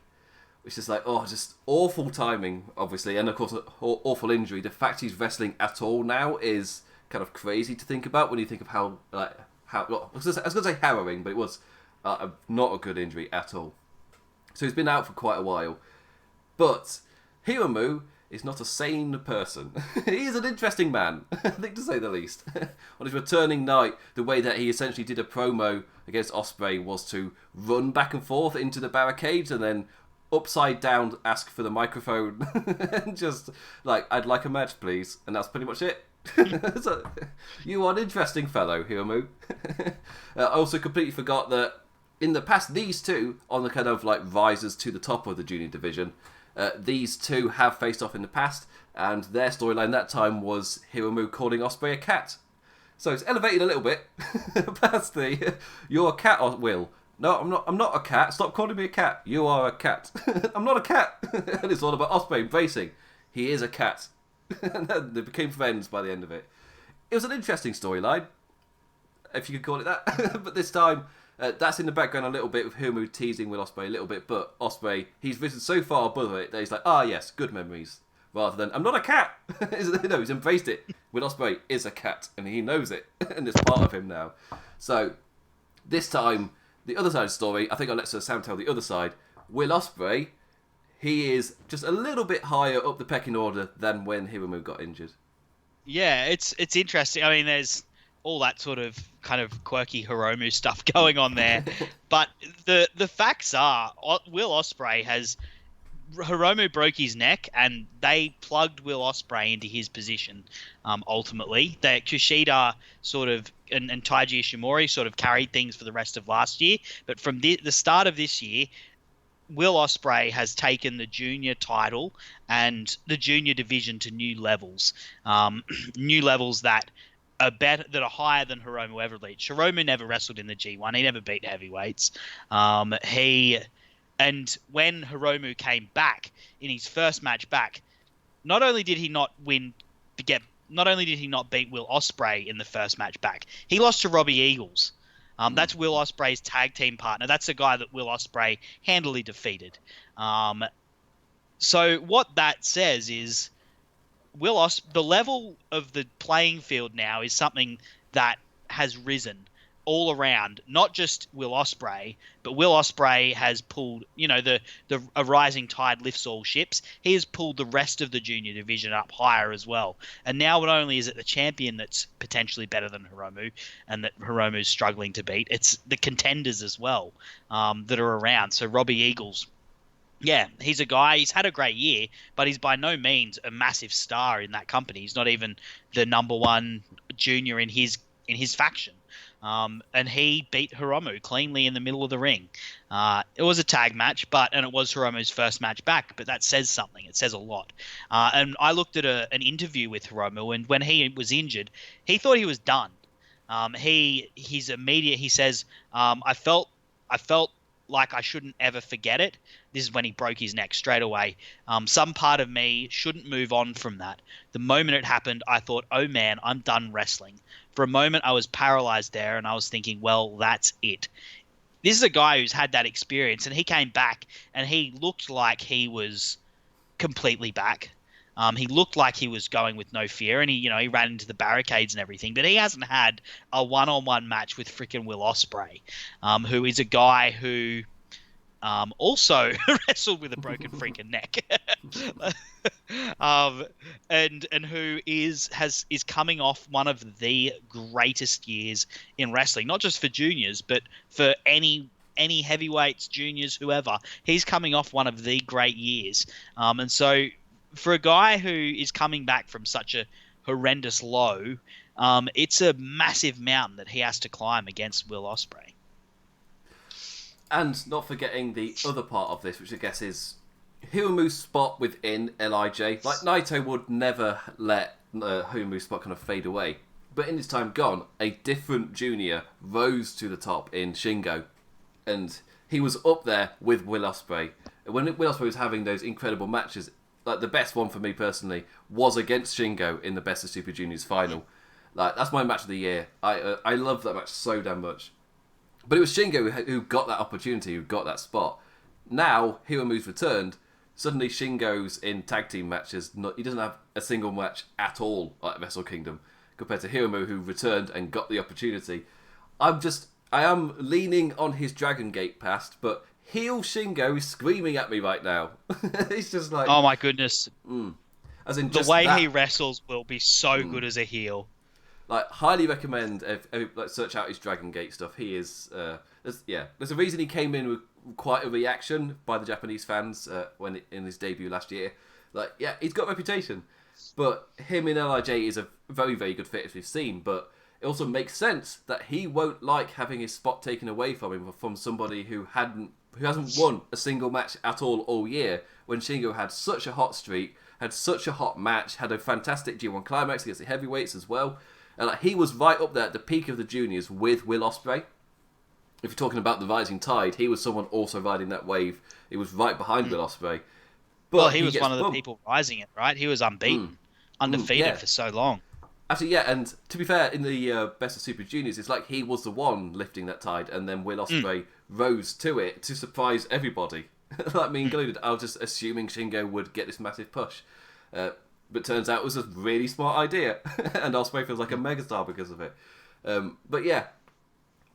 which is like, just awful timing, obviously, and of course, awful injury. The fact he's wrestling at all now is kind of crazy to think about when you think of how I was going to say harrowing, but it was not a good injury at all. So he's been out for quite a while. But Hiromu is not a sane person. He is an interesting man, I think, to say the least. On his returning night, the way that he essentially did a promo against Ospreay was to run back and forth into the barricades and then upside down ask for the microphone and just like, I'd like a match, please. And that's pretty much it. So, you are an interesting fellow, Hiromu. I also completely forgot that in the past, these two, on the kind of like risers to the top of the junior division, these two have faced off in the past, and their storyline that time was Hiromu calling Ospreay a cat, So it's elevated a little bit past the "you're a cat," or Will. No, I'm not. I'm not a cat. Stop calling me a cat. You are a cat. I'm not a cat. And it's all about Ospreay embracing. He is a cat. And then they became friends by the end of it. It was an interesting storyline, if you could call it that. But this time, that's in the background a little bit with Hiromu teasing with Ospreay a little bit. But Ospreay, he's risen so far above it that he's like, yes, good memories. Rather than, I'm not a cat. No, he's embraced it. Will Ospreay is a cat, and he knows it, and it's part of him now. So, this time, the other side of the story, I think I'll let Sir Sam tell the other side. Will Ospreay, he is just a little bit higher up the pecking order than when Hiromu got injured. Yeah, it's interesting. I mean, there's all that sort of kind of quirky Hiromu stuff going on there, but the facts are, Will Ospreay has... Hiromu broke his neck, and they plugged Will Ospreay into his position. Ultimately, that Kushida sort of and Taiji Ishimori sort of carried things for the rest of last year. But from the start of this year, Will Ospreay has taken the junior title and the junior division to new levels, new levels that are better, that are higher than Hiromu ever reached. Hiromu never wrestled in the G1. He never beat heavyweights. And when Hiromu came back in his first match back, not only did he not beat Will Ospreay in the first match back, he lost to Robbie Eagles. That's Will Ospreay's tag team partner. That's the guy that Will Ospreay handily defeated. So what that says is the level of the playing field now is something that has risen all around, not just Will Ospreay, but Will Ospreay has pulled, a rising tide lifts all ships. He has pulled the rest of the junior division up higher as well. And now not only is it the champion that's potentially better than Hiromu and that Hiromu's struggling to beat, it's the contenders as well that are around. So Robbie Eagles, yeah, he's a guy, he's had a great year, but he's by no means a massive star in that company. He's not even the number one junior in his faction. And he beat Hiromu cleanly in the middle of the ring. It was a tag match, and it was Hiromu's first match back, but that says something. It says a lot. And I looked at an interview with Hiromu, and when he was injured, he thought he was done. He says, I felt like I shouldn't ever forget it. This is when he broke his neck straight away. Some part of me shouldn't move on from that. The moment it happened, I thought, oh man, I'm done wrestling. For a moment, I was paralyzed there, and I was thinking, well, that's it. This is a guy who's had that experience, and he came back, and he looked like he was completely back. He looked like he was going with no fear, and he ran into the barricades and everything, but he hasn't had a one-on-one match with frickin' Will Ospreay, who is a guy who also wrestled with a broken freaking neck, and who is coming off one of the greatest years in wrestling, not just for juniors, but for any heavyweights, juniors, whoever. He's coming off one of the great years, and so for a guy who is coming back from such a horrendous low, it's a massive mountain that he has to climb against Will Ospreay. And not forgetting the other part of this, which I guess is Hiromu's spot within LIJ. Like, Naito would never let Hiromu's spot kind of fade away. But in his time gone, a different junior rose to the top in Shingo. And he was up there with Will Ospreay. When Will Ospreay was having those incredible matches, like the best one for me personally was against Shingo in the Best of Super Juniors final. Like, that's my match of the year. I love that match so damn much. But it was Shingo who got that opportunity, who got that spot. Now, Hiromu's returned. Suddenly, Shingo's in tag team matches. He doesn't have a single match at all at Wrestle Kingdom, compared to Hiromu, who returned and got the opportunity. I am leaning on his Dragon Gate past, but heel Shingo is screaming at me right now. He's just like, oh my goodness. As in the way he wrestles will be so good as a heel. Like, highly recommend search out his Dragon Gate stuff. He is, there's a reason he came in with quite a reaction by the Japanese fans in his debut last year. Like, yeah, he's got a reputation, but him in LIJ is a very, very good fit, as we've seen. But it also makes sense that he won't like having his spot taken away from him from somebody who hasn't won a single match at all year. When Shingo had such a hot streak, had such a hot match, had a fantastic G1 climax against the heavyweights as well. And he was right up there at the peak of the juniors with Will Ospreay. If you're talking about the rising tide, he was someone also riding that wave. He was right behind Will Ospreay. But he was one of the people rising it, right? He was unbeaten, undefeated for so long. Actually, yeah, and to be fair, in the Best of Super Juniors, it's like he was the one lifting that tide, and then Will Ospreay rose to it to surprise everybody. Like me included. I was just assuming Shingo would get this massive push. But turns out it was a really smart idea. And Ospreay feels like a megastar because of it. But yeah.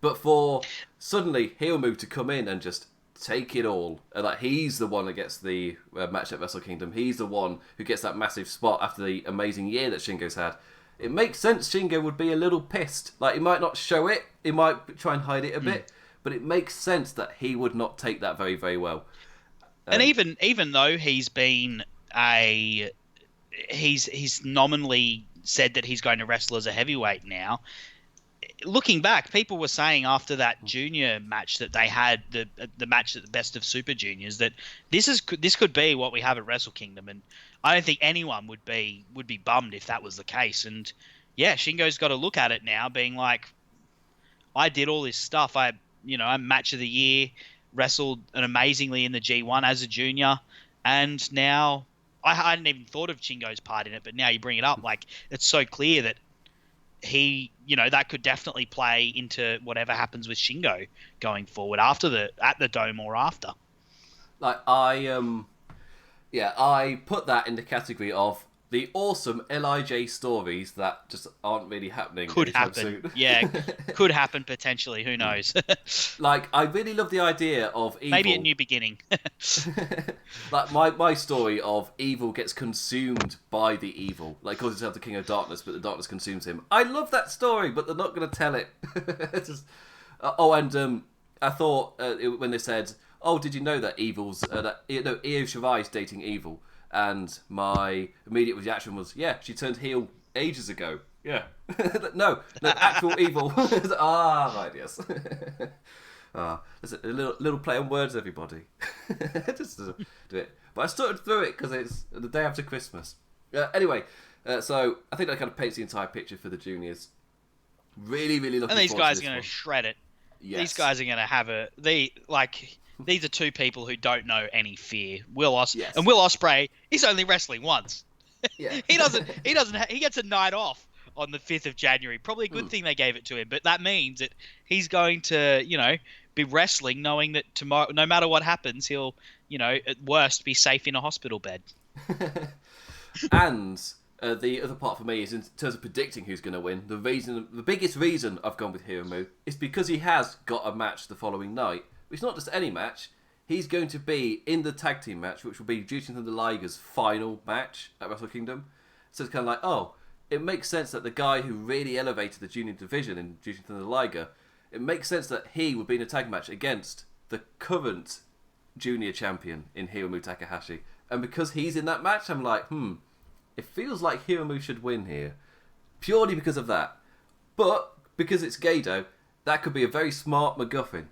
But for suddenly Hiromu to come in and just take it all. Like he's the one that gets the match at Wrestle Kingdom. He's the one who gets that massive spot after the amazing year that Shingo's had. It makes sense Shingo would be a little pissed. Like he might not show it. He might try and hide it a bit. But it makes sense that he would not take that very, very well. And even though he's been he's nominally said that he's going to wrestle as a heavyweight now. Looking back, people were saying after that junior match that they had, the match at the Best of Super Juniors, that this could be what we have at Wrestle Kingdom, and I don't think anyone would be bummed if that was the case. And yeah, Shingo's got to look at it now, being like, I did all this stuff. I'm match of the year, wrestled amazingly in the G1 as a junior, and now I hadn't even thought of Shingo's part in it, but now you bring it up, like it's so clear that he, that could definitely play into whatever happens with Shingo going forward at the Dome or after. Like I put that in the category of the awesome LIJ stories that just aren't really happening. Could happen. Soon. Yeah, could happen potentially. Who knows? Like, I really love the idea of Evil. Maybe a new beginning. Like, my story of Evil gets consumed by the evil. Like, calls himself the King of Darkness, but the darkness consumes him. I love that story, but they're not going to tell it. Just, I thought when they said, "Oh, did you know that Evil's Io Shirai's dating Evil?" And my immediate reaction was, "Yeah, she turned heel ages ago." Yeah, no, actual Evil. Right, yes. There's a little play on words, everybody. Just do it. But I started through it because it's the day after Christmas. Anyway, so I think that kind of paints the entire picture for the juniors. Really, really looking forward to this. And these guys are going to shred it. Yes. These guys are going to have these are two people who don't know any fear. And Will Ospreay is only wrestling once. Yeah. He gets a night off on the 5th of January. Probably a good thing they gave it to him, but that means that he's going to, be wrestling knowing that tomorrow, no matter what happens, he'll, at worst be safe in a hospital bed. And the other part for me is in terms of predicting who's going to win. The biggest reason I've gone with Hiromu is because he has got a match the following night. It's not just any match. He's going to be in the tag team match, which will be Jushin Thunder Liger's final match at Wrestle Kingdom. So it's kind of like, it makes sense that the guy who really elevated the junior division in Jushin Thunder Liger, it makes sense that he would be in a tag match against the current junior champion in Hiromu Takahashi. And because he's in that match, I'm like, it feels like Hiromu should win here. Purely because of that. But because it's Gedo, that could be a very smart MacGuffin.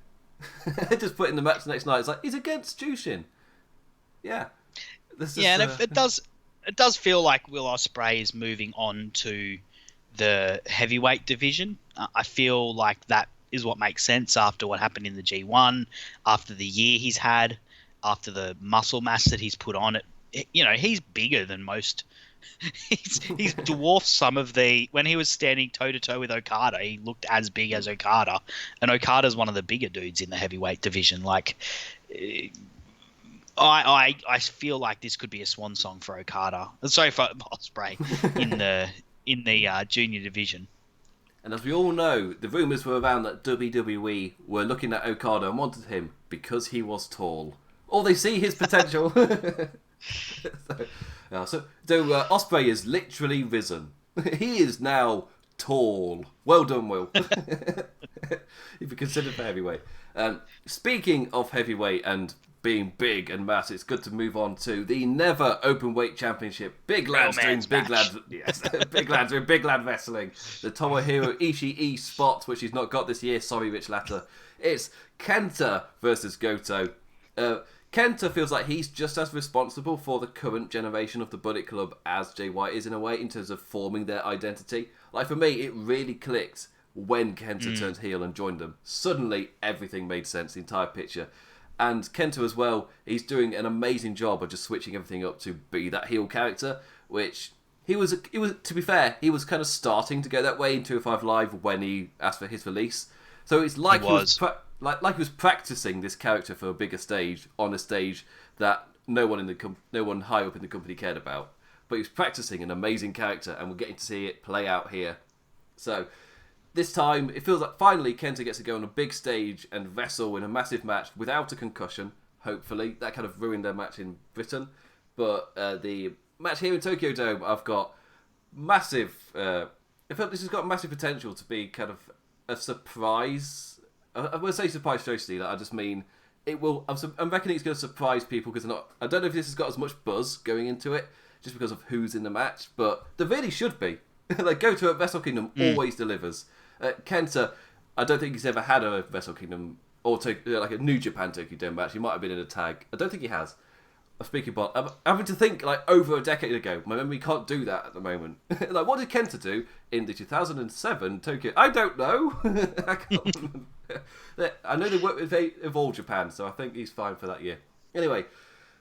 Just put in the match the next night. It's like, he's against Jushin. Yeah. It does feel like Will Ospreay is moving on to the heavyweight division. I feel like that is what makes sense after what happened in the G1, after the year he's had, after the muscle mass that he's put on it. He's bigger than most. He's dwarfed some of when he was standing toe to toe with Okada, he looked as big as Okada, and Okada's one of the bigger dudes in the heavyweight division. Like, I feel like this could be a swan song for Okada. Sorry, for Ospreay in the junior division. And as we all know, the rumours were around that WWE were looking at Okada and wanted him because he was tall, or they see his potential. So Ospreay is literally risen. He is now tall. Well done, Will. If you consider for heavyweight. Speaking of heavyweight and being big and mass, it's good to move on to the Never Openweight Championship. Big lads doing big lads. Yes, big lads doing big lad wrestling. The Tomohiro Ishii spot, which he's not got this year. Sorry, Rich Latter. It's Kenta versus Goto. Kenta feels like he's just as responsible for the current generation of the Bullet Club as Jay White is in a way, in terms of forming their identity. Like, for me, it really clicked when Kenta turned heel and joined them. Suddenly, everything made sense, the entire picture. And Kenta as well, he's doing an amazing job of just switching everything up to be that heel character, which he was, to be fair, he was kind of starting to go that way in 205 Live when he asked for his release. So it's like he was practicing this character for a bigger stage, on a stage that no one high up in the company cared about. But he was practicing an amazing character, and we're getting to see it play out here. So this time, it feels like finally Kenta gets to go on a big stage and wrestle in a massive match without a concussion, hopefully. That kind of ruined their match in Britain. But the match here in Tokyo Dome, I've got massive... I feel like this has got massive potential to be kind of a surprise. I won't say surprise show stealer, I just mean it will... I'm reckoning it's going to surprise people because I don't know if this has got as much buzz going into it, just because of who's in the match, but there really should be. Like, Goto at Wrestle Kingdom always delivers. Kenta, I don't think he's ever had a Wrestle Kingdom or like a New Japan Tokyo Dome match. He might have been in a tag. I don't think he has. Speaking about, I'm having to think like over a decade ago. My memory can't do that at the moment. Like, what did Kenta do in the 2007 Tokyo? I don't know. I can't remember. I know they worked with Evolve Japan, so I think he's fine for that year. Anyway,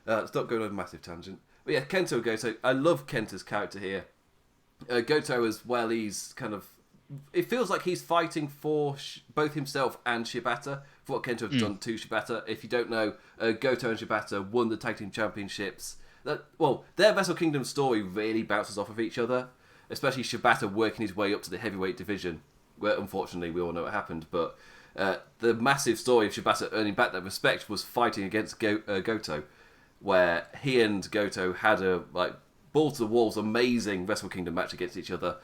let's not go on a massive tangent. But yeah, Kenta and Goto. I love Kenta's character here. Goto as well, he's kind of... It feels like he's fighting for both himself and Shibata, for what Kenta have done to Shibata. If you don't know, Goto and Shibata won the Tag Team Championships. Their Wrestle Kingdom story really bounces off of each other, especially Shibata working his way up to the heavyweight division, where unfortunately we all know what happened, but the massive story of Shibata earning back that respect was fighting against Goto, where he and Goto had a ball to the walls amazing Wrestle Kingdom match against each other.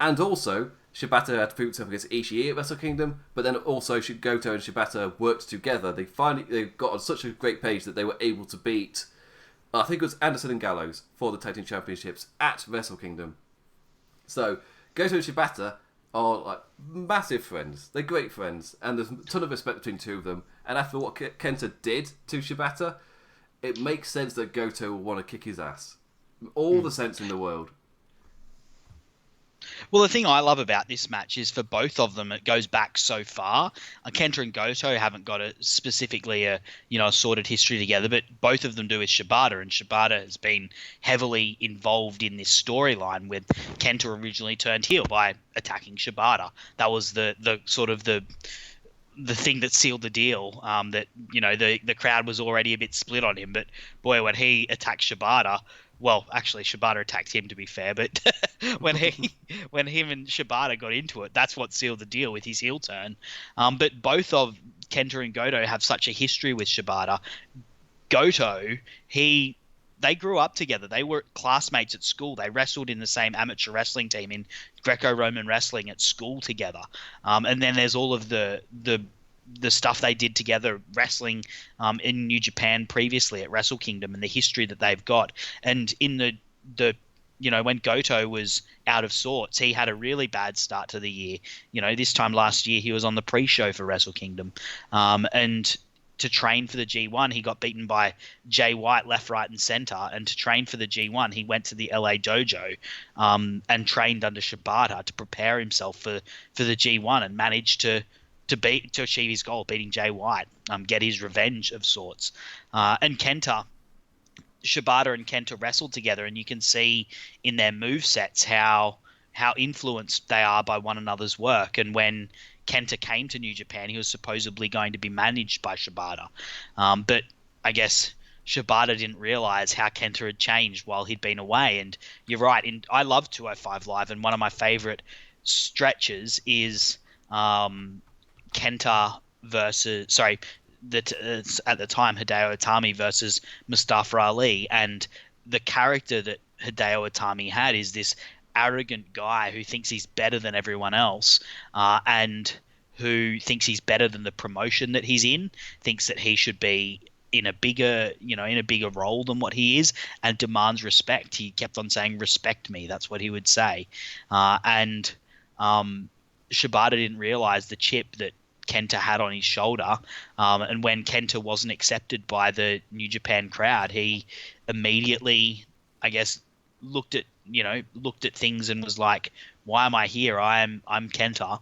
And also, Shibata had to prove himself against Ishii at Wrestle Kingdom, but then also Goto and Shibata worked together. They got on such a great page that they were able to beat, I think it was Anderson and Gallows, for the Tag Team Championships at Wrestle Kingdom. So, Goto and Shibata are like massive friends. They're great friends, and there's a ton of respect between the two of them. And after what Kenta did to Shibata, it makes sense that Goto will want to kick his ass. All the sense in the world. Well, the thing I love about this match is for both of them, it goes back so far. Kenta and Goto haven't got specifically a sorted history together, but both of them do with Shibata, and Shibata has been heavily involved in this storyline with Kenta originally turned heel by attacking Shibata. That was the sort of the thing that sealed the deal. That the crowd was already a bit split on him, but boy, when he attacked Shibata. Well, actually, Shibata attacked him, to be fair, but when him and Shibata got into it, that's what sealed the deal with his heel turn. But both of Kenta and Goto have such a history with Shibata. Goto, they grew up together. They were classmates at school. They wrestled in the same amateur wrestling team in Greco-Roman wrestling at school together. And then there's all of the stuff they did together wrestling in New Japan previously at Wrestle Kingdom, and the history that they've got. And in the when Goto was out of sorts, he had a really bad start to the year. This time last year he was on the pre-show for Wrestle Kingdom, and to train for the G1 he got beaten by Jay White left, right and center, and to train for the G1 he went to the LA dojo and trained under Shibata to prepare himself for the G1, and managed to achieve his goal, beating Jay White, get his revenge of sorts. And Shibata and Kenta wrestled together, and you can see in their movesets how influenced they are by one another's work. And when Kenta came to New Japan, he was supposedly going to be managed by Shibata. But I guess Shibata didn't realize how Kenta had changed while he'd been away. And you're right, I love 205 Live, and one of my favorite stretches is Kenta versus at the time Hideo Itami versus Mustafa Ali, and the character that Hideo Itami had is this arrogant guy who thinks he's better than everyone else, and who thinks he's better than the promotion that he's in, thinks that he should be in a bigger role than what he is, and demands respect. He kept on saying, "Respect me." That's what he would say, and Shibata didn't realize the chip that Kenta had on his shoulder. And when Kenta wasn't accepted by the New Japan crowd, he immediately, I guess, looked at things and was like, why am I here? I'm Kenta.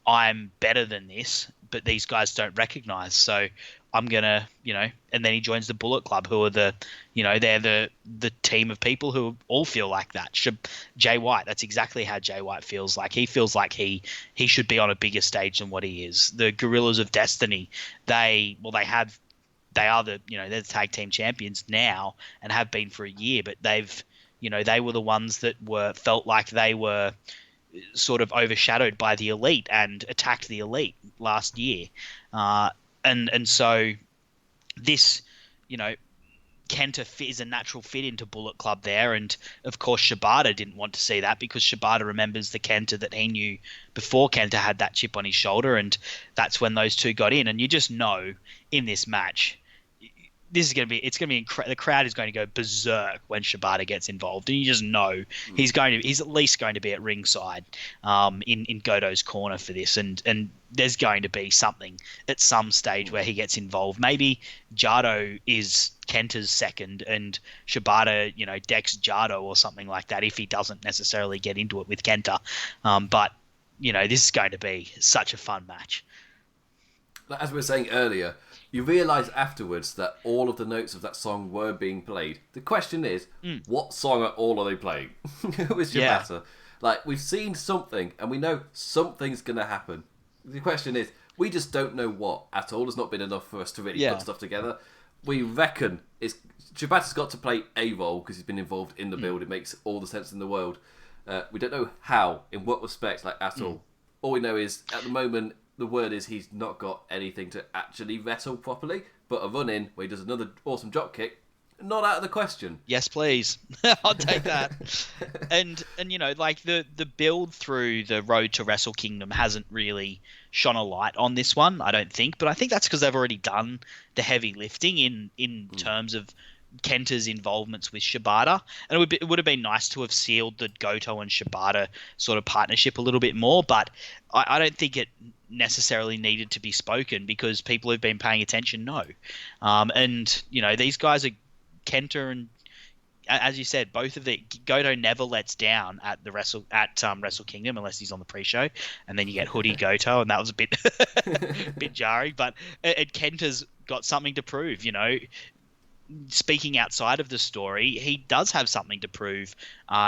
I'm better than this, but these guys don't recognize. So I'm gonna, and then he joins the Bullet Club, who are they're the team of people who all feel like that. Jay White, that's exactly how Jay White feels like. He feels like he should be on a bigger stage than what he is. The Gorillas of Destiny, they're the tag team champions now and have been for a year, but they were the ones that felt like they were sort of overshadowed by the Elite and attacked the Elite last year. And so this, Kenta is a natural fit into Bullet Club there. And of course, Shibata didn't want to see that because Shibata remembers the Kenta that he knew before Kenta had that chip on his shoulder. And that's when those two got in. And you just know in this match, the crowd is going to go berserk when Shibata gets involved, and you just know he's at least going to be at ringside, in Goto's corner for this, and there's going to be something at some stage where he gets involved. Maybe Jado is Kenta's second, and Shibata, decks Jado or something like that if he doesn't necessarily get into it with Kenta. But this is going to be such a fun match. As we were saying earlier, you realise afterwards that all of the notes of that song were being played. The question is, what song at all are they playing? With Shibata. Yeah. Like, we've seen something, and we know something's going to happen. The question is, we just don't know what at all. There's not been enough for us to really put stuff together. We reckon Shibata's got to play a role because he's been involved in the build. It makes all the sense in the world. We don't know how, in what respect, at all. All we know is, at the moment, the word is he's not got anything to actually wrestle properly, but a run-in where he does another awesome drop kick, not out of the question. Yes, please. I'll take that. and the build through the road to Wrestle Kingdom hasn't really shone a light on this one, I don't think, but I think that's because they've already done the heavy lifting in terms of Kenta's involvements with Shibata, and it would have been nice to have sealed the Goto and Shibata sort of partnership a little bit more, but I don't think it necessarily needed to be spoken because people who've been paying attention know. And these guys are Kenta and, as you said, both of the Goto never lets down at Wrestle Kingdom unless he's on the pre-show, and then you get Hoodie Goto, and that was a bit bit jarring. But Kenta's got something to prove. Speaking outside of the story, he does have something to prove.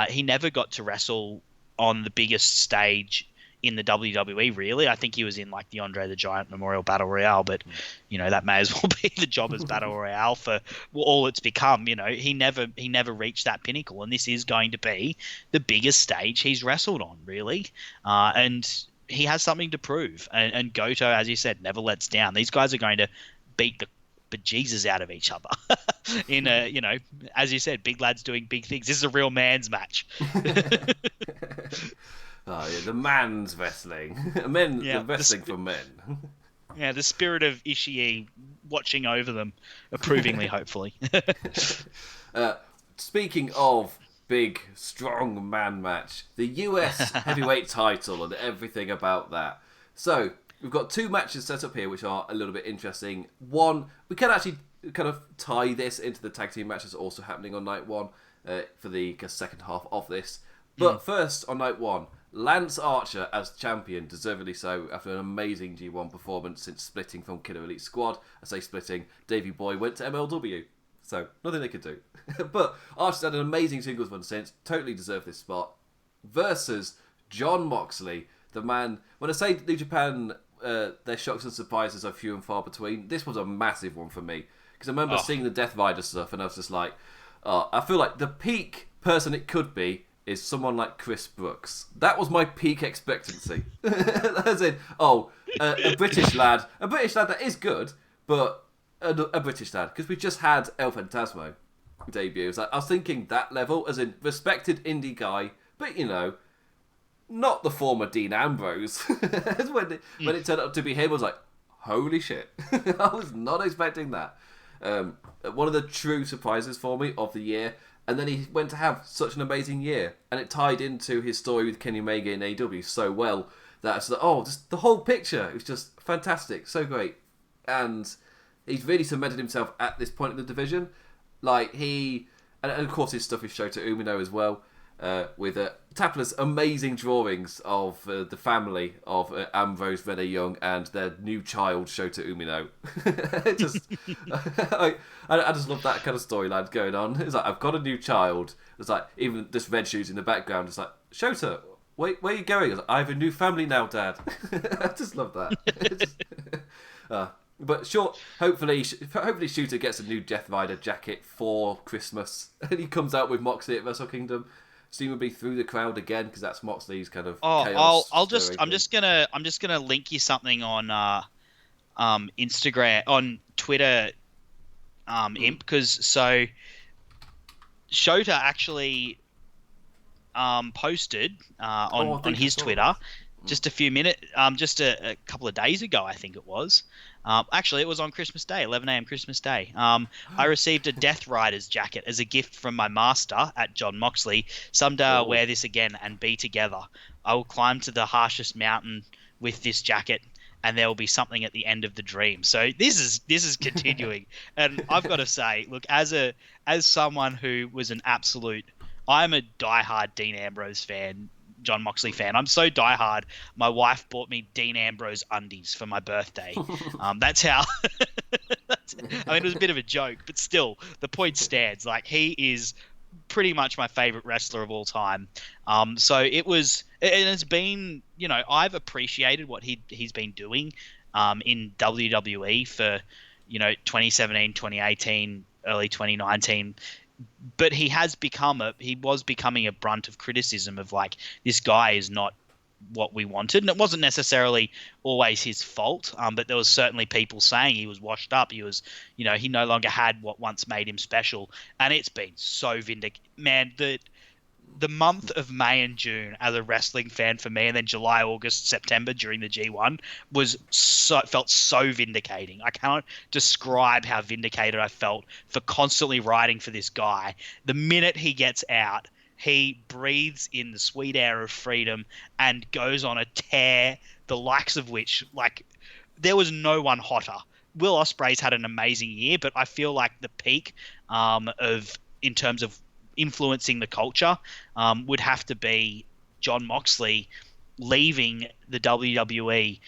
He never got to wrestle on the biggest stage in the WWE, really. I think he was in the Andre the Giant Memorial Battle Royale, but that may as well be the Jobbers Battle Royale for all it's become. He never reached that pinnacle, and this is going to be the biggest stage he's wrestled on, really. And he has something to prove. And Goto, as you said, never lets down. These guys are going to beat the bejesus out of each other in a, as you said, big lads doing big things. This is a real man's match. Oh, yeah, the man's wrestling. The wrestling for men. Yeah, the spirit of Ishii watching over them approvingly, hopefully. Speaking of big, strong man match, the US heavyweight title and everything about that. So, we've got two matches set up here which are a little bit interesting. One, we can actually kind of tie this into the tag team matches also happening on night one for the second half of this. But first, on night one, Lance Archer as champion, deservedly so, after an amazing G1 performance since splitting from Killer Elite Squad. I say splitting, Davey Boy went to MLW, so nothing they could do. But Archer's had an amazing singles run since, totally deserved this spot, versus Jon Moxley, the man. When I say New Japan, their shocks and surprises are few and far between, this was a massive one for me. Because I remember seeing the Death Rider stuff, and I was just like, I feel like the peak person it could be is someone like Chris Brooks. That was my peak expectancy. As in, a British lad that is good, but a British lad. Because we just had El Fantasmo debut. I was thinking that level, as in respected indie guy, but not the former Dean Ambrose. when it turned out to be him, I was like, holy shit. I was not expecting that. One of the true surprises for me of the year. And then he went to have such an amazing year. And it tied into his story with Kenny Omega in AEW so well That's just the whole picture. It was just fantastic, so great, and he's really cemented himself at this point in the division. Like and of course his stuff is Shota Umino as well, with Tapla's amazing drawings of the family of Ambrose, Renee Young, and their new child Shota Umino. I just love that kind of storyline going on. It's like, I've got a new child. It's like, even this red shoes in the background. It's like, Shota, where are you going? I have a new family now, Dad. I just love that. But sure, hopefully Shooter gets a new Death Rider jacket for Christmas, and he comes out with Moxley at Wrestle Kingdom, presumably through the crowd again, because that's Moxley's kind of. Chaos I'm just gonna link you something on Instagram, on Twitter, Imp, because so Shota actually posted on his Twitter just a couple of days ago, I think it was. Actually, it was on Christmas Day, 11 a.m. Christmas Day. I received a Death Riders jacket as a gift from my master at John Moxley. Someday I'll wear this again and be together. I will climb to the harshest mountain with this jacket, and there will be something at the end of the dream. So this is continuing, and I've got to say, look, as someone who was I'm a diehard Dean Ambrose fan, John Moxley fan. I'm so diehard. My wife bought me Dean Ambrose undies for my birthday. That's how. It was a bit of a joke, but still, the point stands. Like, he is pretty much my favorite wrestler of all time. So it's been, I've appreciated what he's been doing in WWE for, 2017, 2018, early 2019. But he was becoming a brunt of criticism of, like, this guy is not what we wanted. And it wasn't necessarily always his fault, but there was certainly people saying he was washed up. He was, he no longer had what once made him special. And it's been so man, the month of May and June as a wrestling fan for me, and then July, August, September during the G1 felt so vindicating. I cannot describe how vindicated I felt for constantly writing for this guy. The minute he gets out, he breathes in the sweet air of freedom and goes on a tear, the likes of which, like, there was no one hotter. Will Ospreay's had an amazing year, but I feel like the peak in terms of influencing the culture would have to be John Moxley leaving the WWE,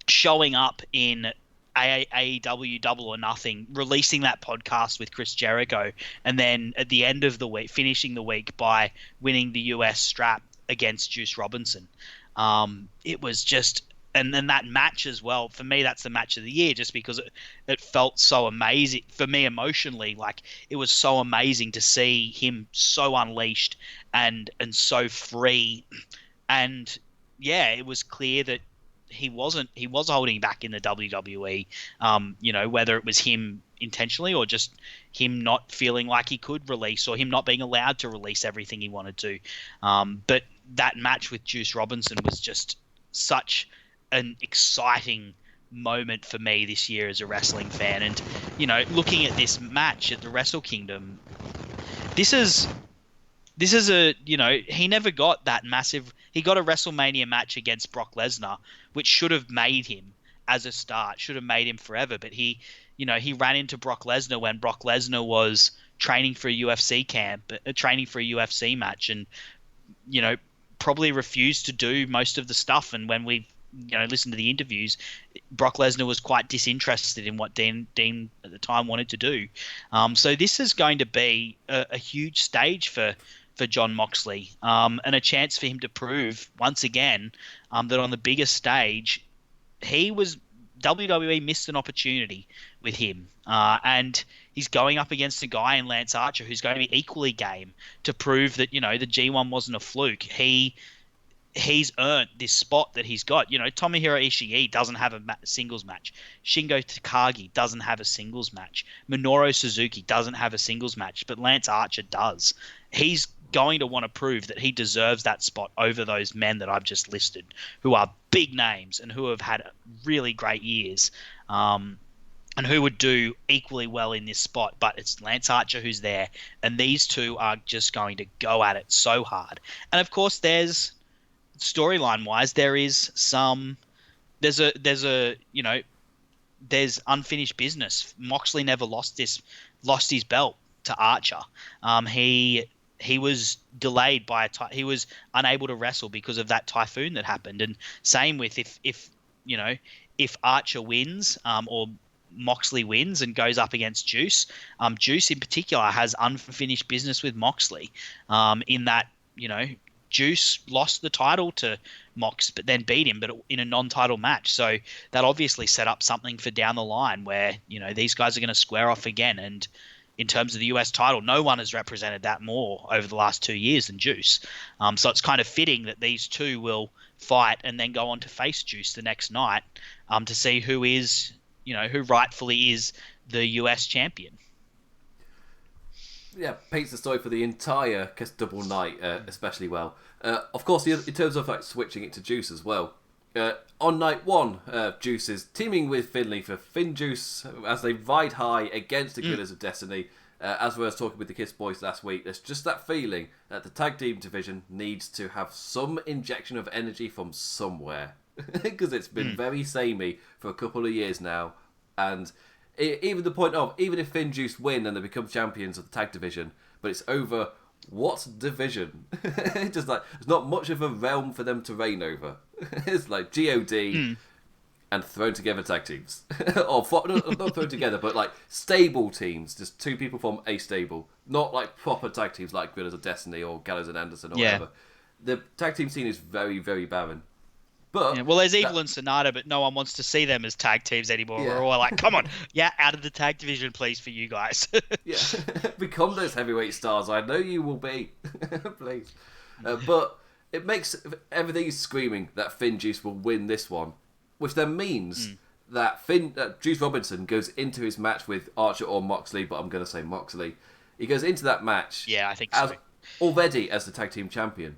showing up in AEW Double or Nothing, releasing that podcast with Chris Jericho, and then at the end of the week, finishing the week by winning the US strap against Juice Robinson. It was just, and then that match as well, for me, that's the match of the year, just because it felt so amazing for me emotionally. Like, it was so amazing to see him so unleashed and so free. And yeah, it was clear that he was holding back in the WWE, whether it was him intentionally or just him not feeling like he could release, or him not being allowed to release everything he wanted to. But that match with Juice Robinson was just such an exciting moment for me this year as a wrestling fan. And, looking at this match at the Wrestle Kingdom, this is he never got that massive. He got a WrestleMania match against Brock Lesnar, which should have made him as a start, should have made him forever. But he ran into Brock Lesnar when Brock Lesnar was training for a UFC camp, training for a UFC match, and, probably refused to do most of the stuff. And when we listen to the interviews, Brock Lesnar was quite disinterested in what Dean at the time wanted to do. So this is going to be a huge stage for John Moxley, and a chance for him to prove once again that on the biggest stage, WWE missed an opportunity with him, and he's going up against a guy in Lance Archer who's going to be equally game to prove that the G1 wasn't a fluke. He's earned this spot that he's got. Tomohiro Ishii doesn't have a singles match. Shingo Takagi doesn't have a singles match. Minoru Suzuki doesn't have a singles match, but Lance Archer does. He's going to want to prove that he deserves that spot over those men that I've just listed, who are big names and who have had really great years, and who would do equally well in this spot. But it's Lance Archer who's there, and these two are just going to go at it so hard. And of course, there's storyline wise, there's unfinished business. Moxley never lost his belt to Archer. He was delayed by he was unable to wrestle because of that typhoon that happened. And same with if Archer wins, or Moxley wins and goes up against Juice. Juice in particular has unfinished business with Moxley, in that, Juice lost the title to Mox, but then beat him, but in a non-title match. So that obviously set up something for down the line where, these guys are going to square off again. And in terms of the US title, no one has represented that more over the last 2 years than Juice. So it's kind of fitting that these two will fight and then go on to face Juice the next night, to see who rightfully is the US champion. Yeah, paints the story for the entire Kiss double night especially well. Of course, in terms of switching it to Juice as well. On night one, Juice is teaming with Finlay for Finn Juice as they ride high against the Killers of Destiny. As we were talking with the Kiss boys last week, there's just that feeling that the tag team division needs to have some injection of energy from somewhere. Because it's been very samey for a couple of years now. And even the point of, even if Finn Juice win and they become champions of the tag division, but it's over what division? Just like, there's not much of a realm for them to reign over. It's like GOD and thrown together tag teams. Or not thrown together, but like stable teams. Just two people from a stable. Not like proper tag teams like Guerrillas of Destiny or Gallows and Anderson or whatever. The tag team scene is very, very barren. But well, there's Evil and Sonata, but no one wants to see them as tag teams anymore. Yeah. We're all like, come on, out of the tag division, please, for you guys. Yeah, become those heavyweight stars. I know you will be. Please. But it makes everything is screaming that Finn Juice will win this one, which then means that Juice Robinson goes into his match with Archer or Moxley, but I'm going to say Moxley. He goes into that match I think so. Already as the tag team champion.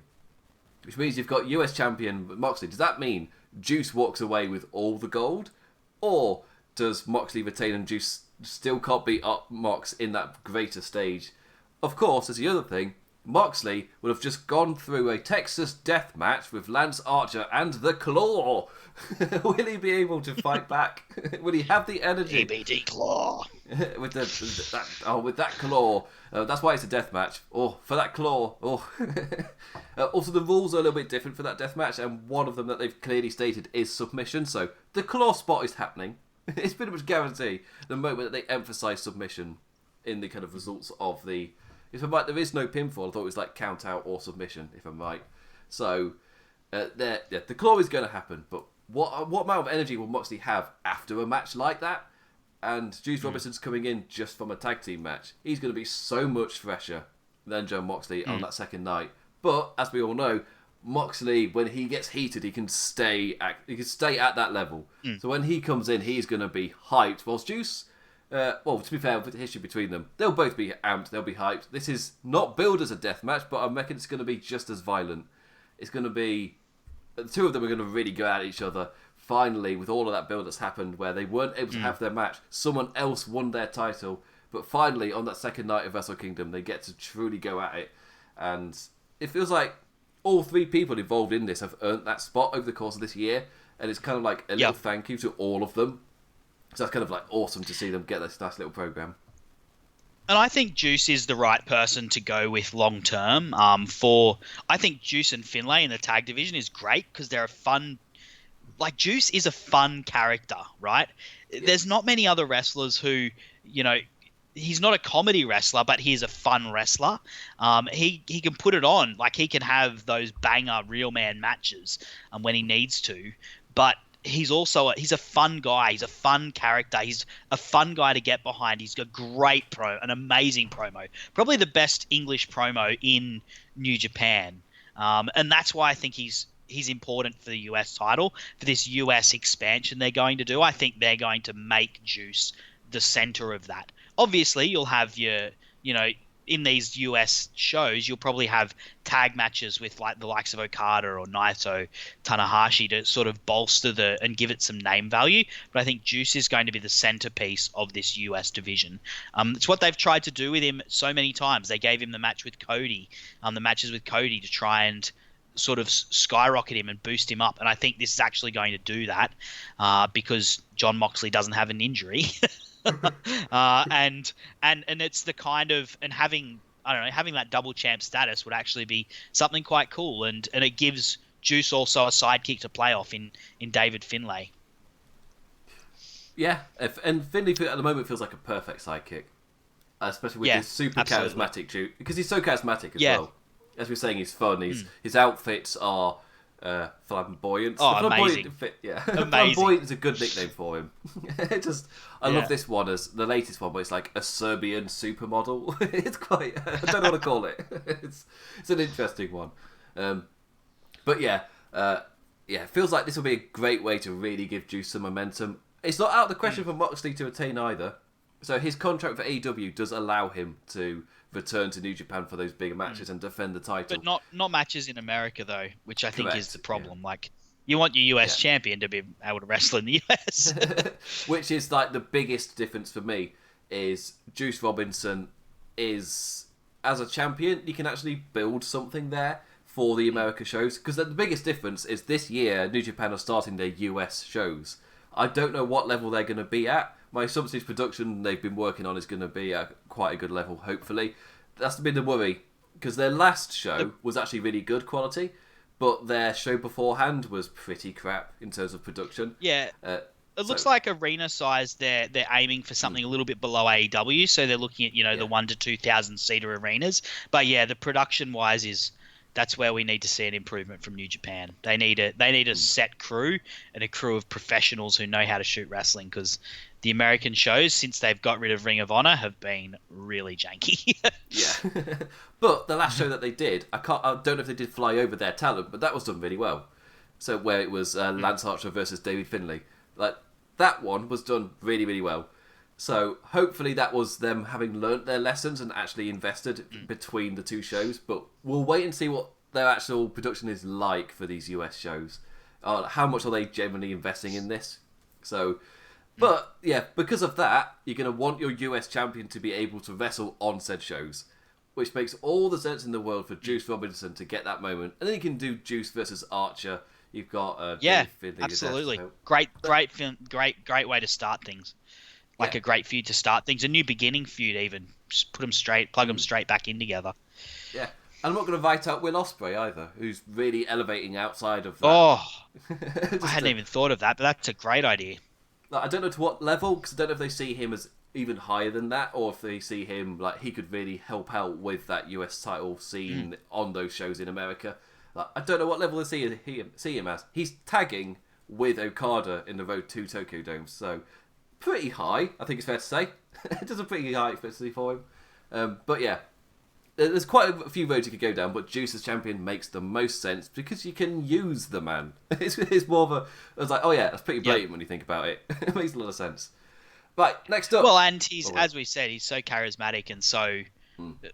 Which means you've got US champion Moxley. Does that mean Juice walks away with all the gold? Or does Moxley retain and Juice still can't beat up Mox in that greater stage? Of course, as the other thing, Moxley would have just gone through a Texas death match with Lance Archer and the Claw. Will he be able to fight back? Will he have the energy? EBD Claw. with that claw. That's why it's a death match. Oh, for that claw. Oh. Also, the rules are a little bit different for that death match, and one of them that they've clearly stated is submission. So the claw spot is happening. It's pretty much guaranteed the moment that they emphasise submission in the kind of results of the. If I'm right, there is no pinfall. I thought it was like count out or submission. If I'm right, so the claw is going to happen. But what amount of energy will Moxley have after a match like that? And Juice Robinson's coming in just from a tag team match. He's going to be so much fresher than John Moxley on that second night. But as we all know, Moxley, when he gets heated, he can stay at that level. So when he comes in, he's going to be hyped. Whilst Juice, well, to be fair, with the history between them, they'll both be amped. They'll be hyped. This is not billed as a death match, but I reckon it's going to be just as violent. It's going to be the two of them are going to really go at each other. Finally, with all of that build that's happened, where they weren't able to have their match, someone else won their title. But finally, on that second night of Wrestle Kingdom, they get to truly go at it. And it feels like all three people involved in this have earned that spot over the course of this year. And it's kind of like a little thank you to all of them. So that's kind of like awesome to see them get this nice little program. And I think Juice is the right person to go with long term. I think Juice and Finlay in the tag division is great because they're a fun. Like, Juice is a fun character, right? Yeah. There's not many other wrestlers who, he's not a comedy wrestler, but he's a fun wrestler. He can put it on. Like, he can have those banger real man matches when he needs to. But he's a fun guy. He's a fun character. He's a fun guy to get behind. He's got an amazing promo. Probably the best English promo in New Japan. And that's why I think he's important for the US title, for this US expansion they're going to do. I think they're going to make Juice the center of that. Obviously, you'll have your, in these US shows, you'll probably have tag matches with like the likes of Okada or Naito, Tanahashi to sort of bolster and give it some name value. But I think Juice is going to be the centerpiece of this US division. It's what they've tried to do with him so many times. They gave him the matches with Cody to try and sort of skyrocket him and boost him up. And I think this is actually going to do that because John Moxley doesn't have an injury. And it's the kind of, and having, I don't know, having that double champ status would actually be something quite cool. And it gives Juice also a sidekick to play off in David Finlay. Yeah, and Finlay at the moment feels like a perfect sidekick. Especially with his super charismatic Juice. Because he's so charismatic as well. As we were saying, he's fun. His outfits are flamboyant. Oh, amazing. Amazing. Flamboyant is a good nickname for him. I love this one as the latest one, where it's like a Serbian supermodel. It's quite... I don't know what to call it. It's an interesting one. But it feels like this will be a great way to really give Juice some momentum. It's not out of the question for Moxley to attain either. So his contract for AEW does allow him to return to New Japan for those bigger matches and defend the title. But not matches in America, though, which I think is the problem. Yeah. Like, you want your US champion to be able to wrestle in the US. Which is like the biggest difference for me, is Juice Robinson is, as a champion, you can actually build something there for the America shows. Because the biggest difference is this year, New Japan are starting their US shows. I don't know what level they're going to be at. My assumption is production they've been working on is going to be at quite a good level, hopefully. That's been the worry, because their last show was actually really good quality, but their show beforehand was pretty crap in terms of production. Yeah, it looks like arena size. They're aiming for something a little bit below AEW, so they're looking at the 1,000 to 2,000 seater arenas. But yeah, the production wise that's where we need to see an improvement from New Japan. They need a set crew and a crew of professionals who know how to shoot wrestling, because the American shows, since they've got rid of Ring of Honor, have been really janky. Yeah. But the last show that they did, I don't know if they did fly over their talent, but that was done really well. So where it was Lance Archer versus David Finlay. Like, that one was done really, really well. So hopefully that was them having learnt their lessons and actually invested between the two shows. But we'll wait and see what their actual production is like for these US shows. How much are they generally investing in this? So... But, yeah, because of that, you're going to want your US champion to be able to wrestle on said shows, which makes all the sense in the world for Juice Robinson to get that moment. And then you can do Juice versus Archer. You've got... absolutely. Great way to start things. Like a great feud to start things. A new beginning feud, even. Just plug them straight back in together. Yeah. And I'm not going to write out Will Ospreay either, who's really elevating outside of that. Oh, I hadn't even thought of that, but that's a great idea. I don't know to what level, because I don't know if they see him as even higher than that, or if they see him like he could really help out with that US title scene on those shows in America. I don't know what level they see him as. He's tagging with Okada in the Road to Tokyo Dome, so pretty high, I think it's fair to say. It does a pretty high expectancy for him. But yeah, there's quite a few roads you could go down, but Juice as champion makes the most sense because you can use the man. It's more of a... I was like, oh yeah, that's pretty blatant when you think about it. It makes a lot of sense. Right, next up. Well, and he's, as we said, he's so charismatic and so...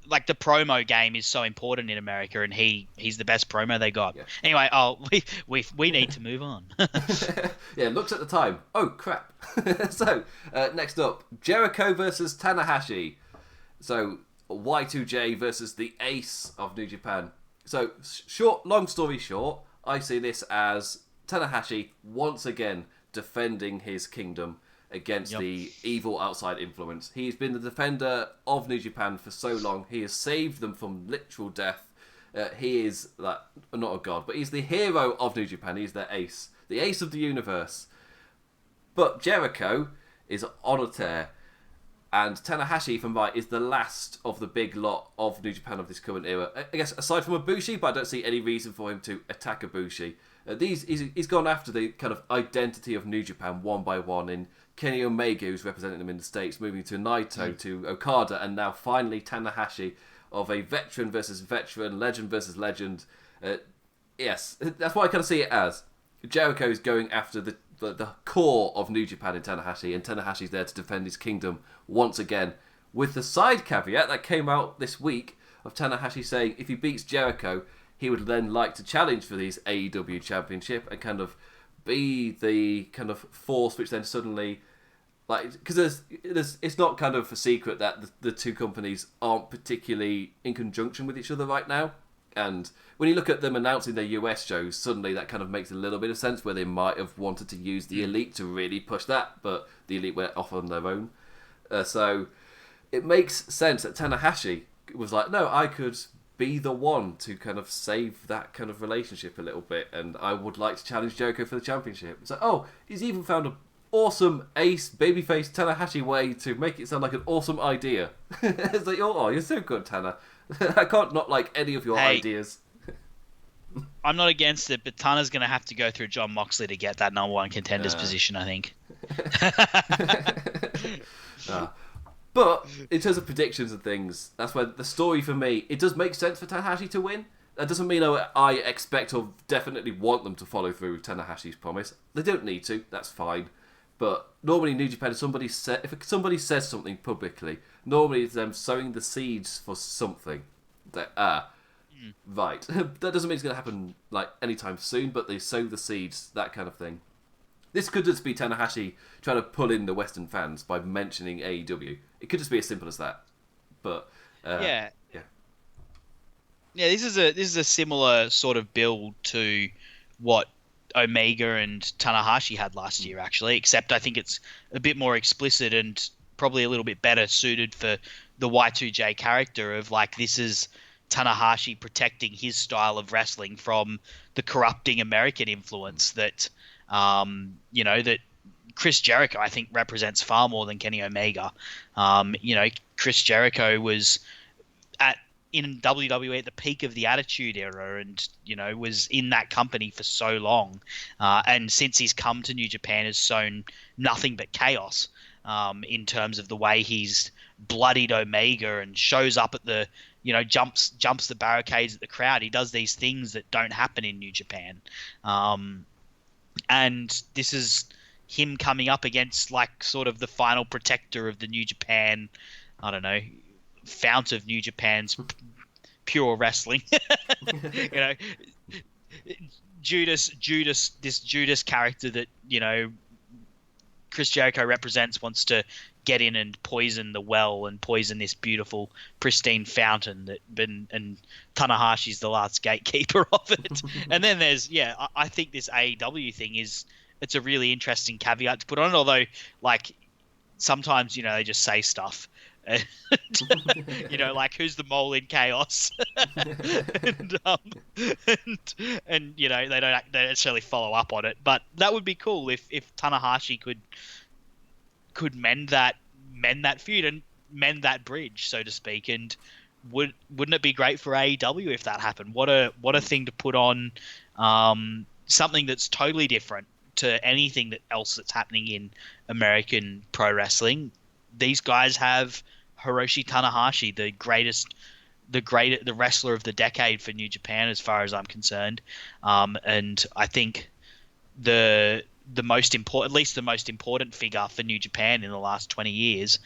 Like, the promo game is so important in America, and he's the best promo they got. Yeah. Anyway, we need to move on. Yeah, looks at the time. Oh, crap. So, next up, Jericho versus Tanahashi. So... Y2J versus the ace of New Japan. So, long story short, I see this as Tanahashi once again defending his kingdom against the evil outside influence. He's been the defender of New Japan for so long. He has saved them from literal death. He is, not a god, but he's the hero of New Japan. He's the ace of the universe. But Jericho is on a tear. And Tanahashi, if I'm right, is the last of the big lot of New Japan of this current era. I guess aside from Ibushi, but I don't see any reason for him to attack Ibushi. He's gone after the kind of identity of New Japan one by one. In Kenny Omega, who's representing them in the States, moving to Naito, to Okada, and now finally Tanahashi, of a veteran versus veteran, legend versus legend. Yes, that's what I kind of see it as. Jericho's going after the core of New Japan in Tanahashi, and Tanahashi's there to defend his kingdom once again, with the side caveat that came out this week of Tanahashi saying if he beats Jericho, he would then like to challenge for these AEW Championship and kind of be the kind of force which then suddenly, like, because it's not kind of a secret that the two companies aren't particularly in conjunction with each other right now. And when you look at them announcing their US shows, suddenly that kind of makes a little bit of sense where they might have wanted to use the Elite to really push that, but the Elite went off on their own. So it makes sense that Tanahashi was like, no, I could be the one to kind of save that kind of relationship a little bit, and I would like to challenge Jericho for the championship. It's like, oh, he's even found an awesome ace babyface Tanahashi way to make it sound like an awesome idea. It's like, oh, you're so good, Tana. I can't not like any of your ideas. I'm not against it, but Tana's going to have to go through John Moxley to get that number one contenders position, I think. But in terms of predictions and things, that's where the story for me, it does make sense for Tanahashi to win. That doesn't mean I expect or definitely want them to follow through with Tanahashi's promise. They don't need to, that's fine. But normally in New Japan, if somebody says something publicly, normally it's them sowing the seeds for something. That right. That doesn't mean it's going to happen like anytime soon, but they sow the seeds, that kind of thing. This could just be Tanahashi trying to pull in the Western fans by mentioning AEW. It could just be as simple as that. But yeah. This is a similar sort of build to what Omega and Tanahashi had last year, actually, except I think it's a bit more explicit and probably a little bit better suited for the Y2J character of like, this is Tanahashi protecting his style of wrestling from the corrupting American influence that that Chris Jericho, I think, represents far more than Kenny Omega. Chris Jericho was in WWE at the peak of the Attitude Era and, was in that company for so long. And since he's come to New Japan has shown nothing but chaos in terms of the way he's bloodied Omega and shows up at the, jumps the barricades at the crowd. He does these things that don't happen in New Japan. And this is him coming up against like sort of the final protector of the New Japan, I don't know, fount of New Japan's pure wrestling. Judas character that, Chris Jericho represents wants to get in and poison the well and poison this beautiful, pristine fountain and Tanahashi's the last gatekeeper of it. And then there's, I think this AEW thing it's a really interesting caveat to put on it, although like sometimes, they just say stuff. Like who's the mole in chaos, and they don't necessarily follow up on it. But that would be cool if Tanahashi could mend that feud and mend that bridge, so to speak. And wouldn't it be great for AEW if that happened? What a thing to put on something that's totally different to anything else that's happening in American pro wrestling. These guys have Hiroshi Tanahashi, the wrestler of the decade for New Japan, as far as I'm concerned. And I think the most important figure for New Japan in the last 20 years,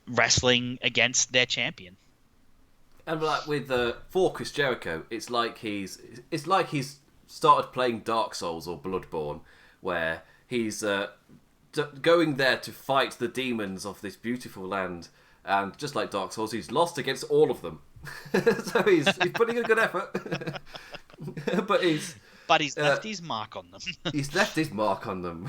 wrestling against their champion. And like for Chris Jericho, it's like he's started playing Dark Souls or Bloodborne, where he's going there to fight the demons of this beautiful land, and just like Dark Souls, he's lost against all of them. So he's putting a good effort. But he's left his mark on them. He's left his mark on them.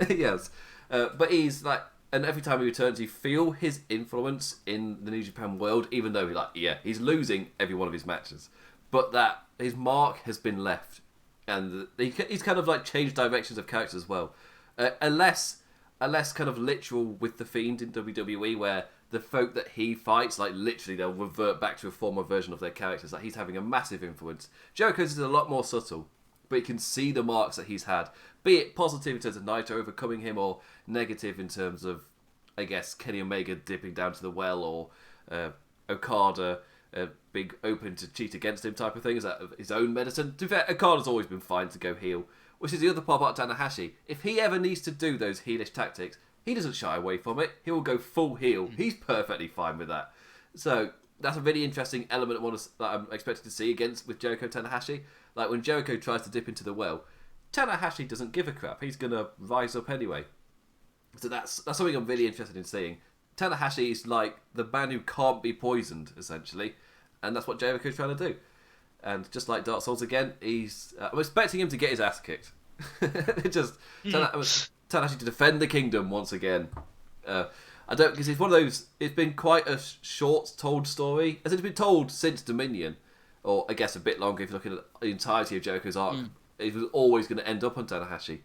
Yes. But he's like, and every time he returns, you feel his influence in the New Japan world, even though he's losing every one of his matches. But that his mark has been left. And he's kind of like changed directions of characters as well. A less kind of literal with the Fiend in WWE, where the folk that he fights, like literally they'll revert back to a former version of their characters. Like he's having a massive influence. Jericho's is a lot more subtle, but you can see the marks that he's had, be it positive in terms of Naito overcoming him, or negative in terms of, I guess, Kenny Omega dipping down to the well, or Okada being open to cheat against him type of thing. Is that his own medicine? To be fair, Okada's always been fine to go heel, which is the other part about Tanahashi. If he ever needs to do those heelish tactics, he doesn't shy away from it. He will go full heel. He's perfectly fine with that. So that's a really interesting element that I'm expecting to see with Jericho Tanahashi. Like when Jericho tries to dip into the well, Tanahashi doesn't give a crap. He's gonna rise up anyway. So that's something I'm really interested in seeing. Tanahashi is like the man who can't be poisoned, essentially. and that's what Jericho's trying to do. And just like Dark Souls again, I'm expecting him to get his ass kicked. Tanahashi to defend the kingdom once again. Because it's one of those. It's been quite a short told story, as it's been told since Dominion, or I guess a bit longer if you're looking at the entirety of Jericho's arc. It was always going to end up on Tanahashi,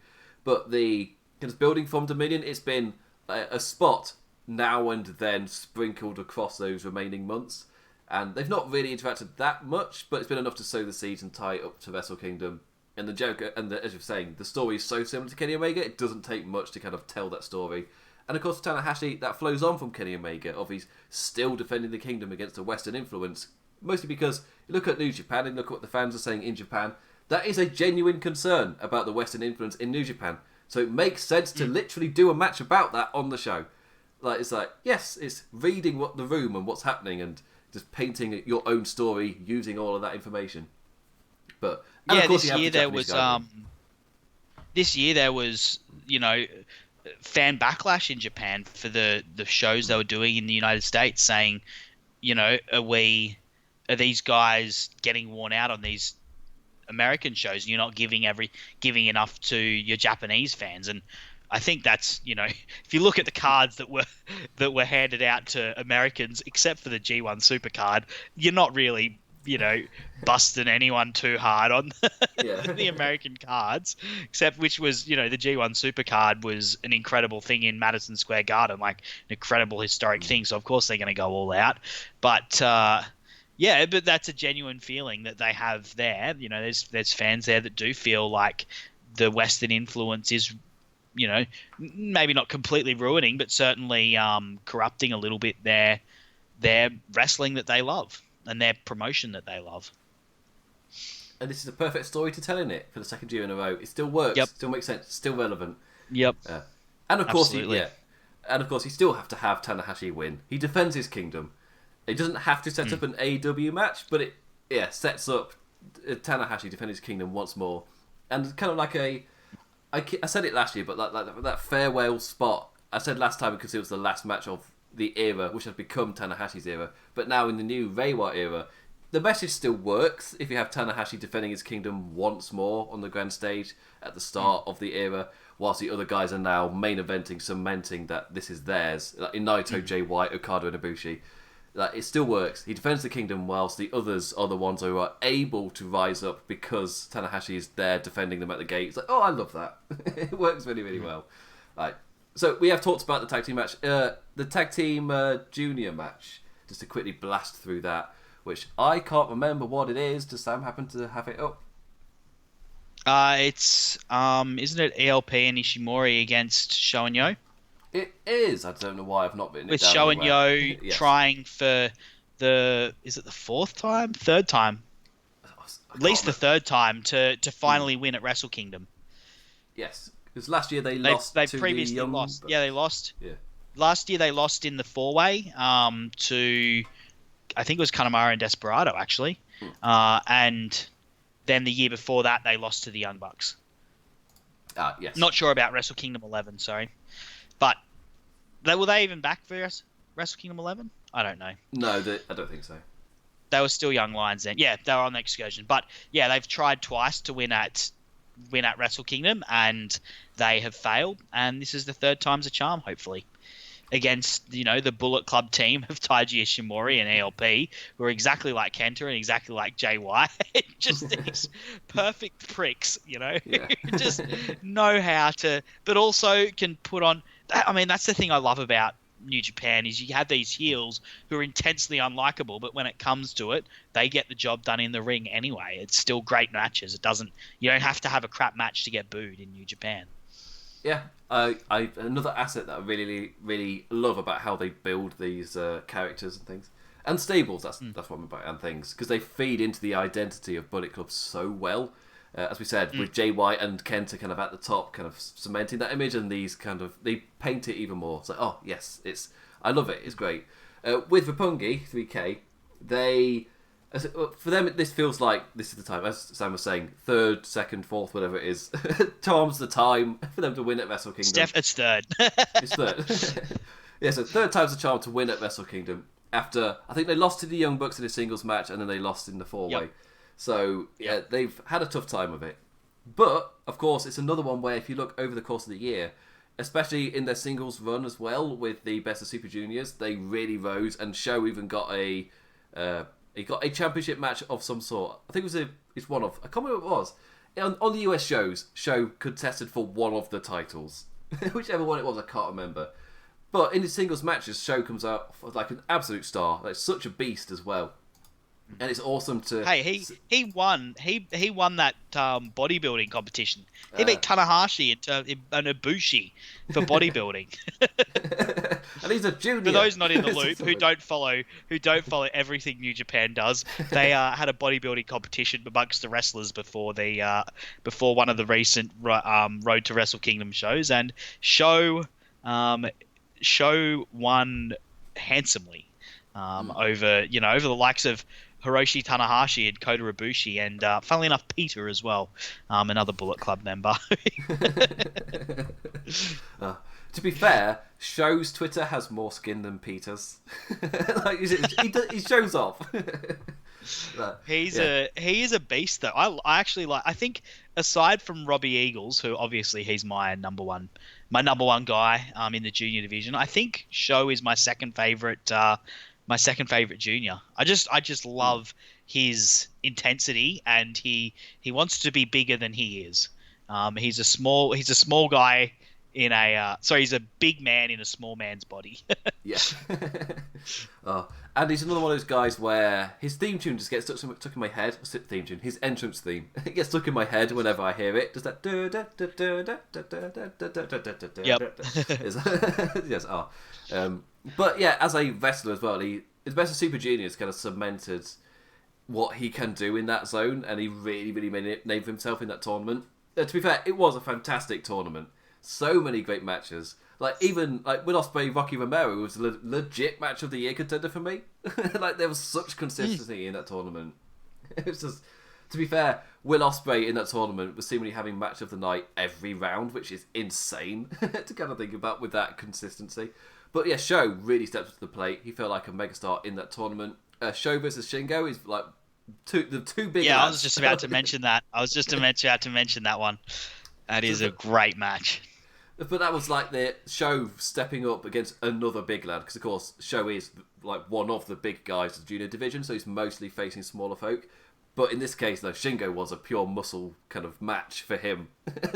but the kind of building from Dominion, it's been a spot now and then sprinkled across those remaining months. And they've not really interacted that much, but it's been enough to sow the seeds and tie it up to Wrestle Kingdom. And the Jericho, as you're saying, the story is so similar to Kenny Omega, it doesn't take much to kind of tell that story. And of course, Tanahashi, that flows on from Kenny Omega, of he's still defending the kingdom against a Western influence. Mostly because you look at New Japan and look at what the fans are saying in Japan, that is a genuine concern about the Western influence in New Japan. So it makes sense to literally do a match about that on the show. It's like, yes, it's reading what the room and what's happening and just painting your own story using all of that information. But yeah, this year there was fan backlash in Japan for the shows they were doing in the United States, saying, are these guys getting worn out on these American shows? You're not giving enough to your Japanese fans. And I think that's, if you look at the cards that were handed out to Americans, except for the G1 Super card, you're not really, busting anyone too hard on the American cards, except which was, the G1 Super card was an incredible thing in Madison Square Garden, like an incredible historic thing. So of course they're going to go all out. But but that's a genuine feeling that they have there. There's fans there that do feel like the Western influence is, maybe not completely ruining, but certainly corrupting a little bit their wrestling that they love and their promotion that they love. And this is a perfect story to tell in it for the second year in a row. It still works, still makes sense, still relevant. Yep. And of course, you still have to have Tanahashi win. He defends his kingdom. It doesn't have to set up an AEW match, but it sets up Tanahashi defending his kingdom once more. And kind of like I said it last year, but that farewell spot, I said last time because it was the last match of the era, which has become Tanahashi's era. But now in the new Reiwa era, the message still works if you have Tanahashi defending his kingdom once more on the grand stage at the start of the era, whilst the other guys are now main eventing, cementing that this is theirs. Like in Naito, Jay White, Okada and Ibushi. It still works. He defends the kingdom whilst the others are the ones who are able to rise up because Tanahashi is there defending them at the gate. It's like, oh, I love that. It works really, really well. So we have talked about the tag team match. The tag team junior match, just to quickly blast through that, which I can't remember what it is. Does Sam happen to have it up? It's isn't it ELP and Ishimori against Sho and Yo? It is. I don't know why I've not written it with down. Sho and Yo trying for is it the third time? At least the third time to finally win at Wrestle Kingdom. Yes, because last year they lost. They previously lost. Yeah, they lost. Yeah. Last year they lost in the 4-way to, I think it was Kanemaru and Desperado actually, and then the year before that they lost to the Young Bucks. Yes. Not sure about Wrestle Kingdom 11. Sorry. But were they even back for Wrestle Kingdom 11? I don't know. No, I don't think so. They were still young lions then. Yeah, they were on the excursion. But yeah, they've tried twice to win at Wrestle Kingdom, and they have failed. And this is the third time's a charm, hopefully, against the Bullet Club team of Taiji Ishimori and ELP, who are exactly like Kenta and exactly like JY. Just these perfect pricks, who just know how to, but also can put on. I mean, that's the thing I love about New Japan is you have these heels who are intensely unlikable, but when it comes to it, they get the job done in the ring anyway. It's still great matches. You don't have to have a crap match to get booed in New Japan. Yeah, another asset that I really, really love about how they build these characters and things. And stables, that's what I'm about, and things. Because they feed into the identity of Bullet Club so well. As we said, with Jay White and Kenta kind of at the top, kind of cementing that image, and these they paint it even more. It's like, oh, yes, I love it, it's great. With Roppongi 3K, for them, this feels like this is the time, as Sam was saying, third, second, fourth, whatever it is. Tom's the time for them to win at Wrestle Kingdom. It's third. It's third. Yeah, so third time's the charm to win at Wrestle Kingdom. after I think they lost to the Young Bucks in a singles match, and then they lost in the 4-way. Yep. So yeah, they've had a tough time of it. But of course, it's another one where if you look over the course of the year, especially in their singles run as well with the Best of Super Juniors, they really rose. And Show even got a championship match of some sort. I think it's one of, I can't remember what it was. On the US shows, Show contested for one of the titles, whichever one it was, I can't remember. But in the singles matches, Show comes out like an absolute star, like such a beast as well. And it's awesome to. Hey, he won that bodybuilding competition. He beat Tanahashi and Ibushi for bodybuilding. And he's a junior. For those not in the loop who don't follow everything New Japan does, they had a bodybuilding competition amongst the wrestlers before one of the recent Road to Wrestle Kingdom shows, and Show won handsomely over the likes of Hiroshi Tanahashi and Kota Ibushi, and funnily enough, Peter as well, another Bullet Club member. To be fair, Show's Twitter has more skin than Peter's. Like he shows off. He is a beast though. I actually like. I think aside from Robbie Eagles, who obviously he's my number one guy in the junior division, I think Show is my second favorite junior. I just love his intensity, and he wants to be bigger than he is. He's a small guy in he's a big man in a small man's body. Yeah. And he's another one of those guys where his theme tune just gets stuck in my head. Theme tune, his entrance theme. It gets stuck in my head whenever I hear it. Does that? Yep. Yes. But yeah, as a wrestler as well, his Best of Super Juniors kind of cemented what he can do in that zone, and he really, really made a name for himself in that tournament. To be fair, it was a fantastic tournament. So many great matches. Like even Will Ospreay, Rocky Romero was a legit match of the year contender for me. Like there was such consistency in that tournament. It was just, to be fair, Will Ospreay in that tournament was seemingly having match of the night every round, which is insane to kind of think about with that consistency. But yeah, Show really stepped up to the plate. He felt like a megastar in that tournament. Show versus Shingo is like the two big. Yeah, I was just about to mention that. About to mention that one. That is a great match. But that was like the Show stepping up against another big lad, because of course Show is like one of the big guys of the junior division, so he's mostly facing smaller folk. But in this case, though, Shingo was a pure muscle kind of match for him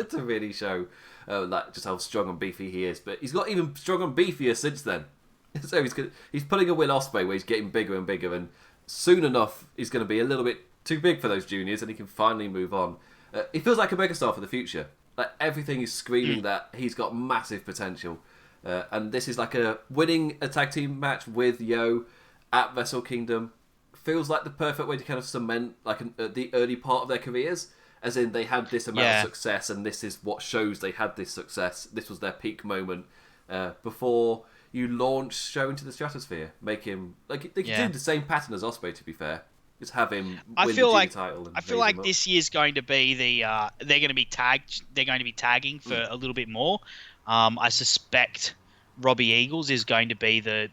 to really show like just how strong and beefy he is. But he's got even stronger and beefier since then. So he's pulling a Will Ospreay where he's getting bigger and bigger, and soon enough he's going to be a little bit too big for those juniors, and he can finally move on. He feels like a megastar for the future. Like everything is screaming that he's got massive potential, and this is like winning a tag team match with Yo at Wrestle Kingdom. Feels like the perfect way to kind of cement like the early part of their careers, as in they had this amount of success, and this is what shows they had this success. This was their peak moment before you launch Show into the stratosphere. Make him like they can do the same pattern as Ospreay. To be fair, just have him win the junior title. I feel like this year's going to be they're going to be tagged. They're going to be tagging for a little bit more. I suspect Robbie Eagles is going to be the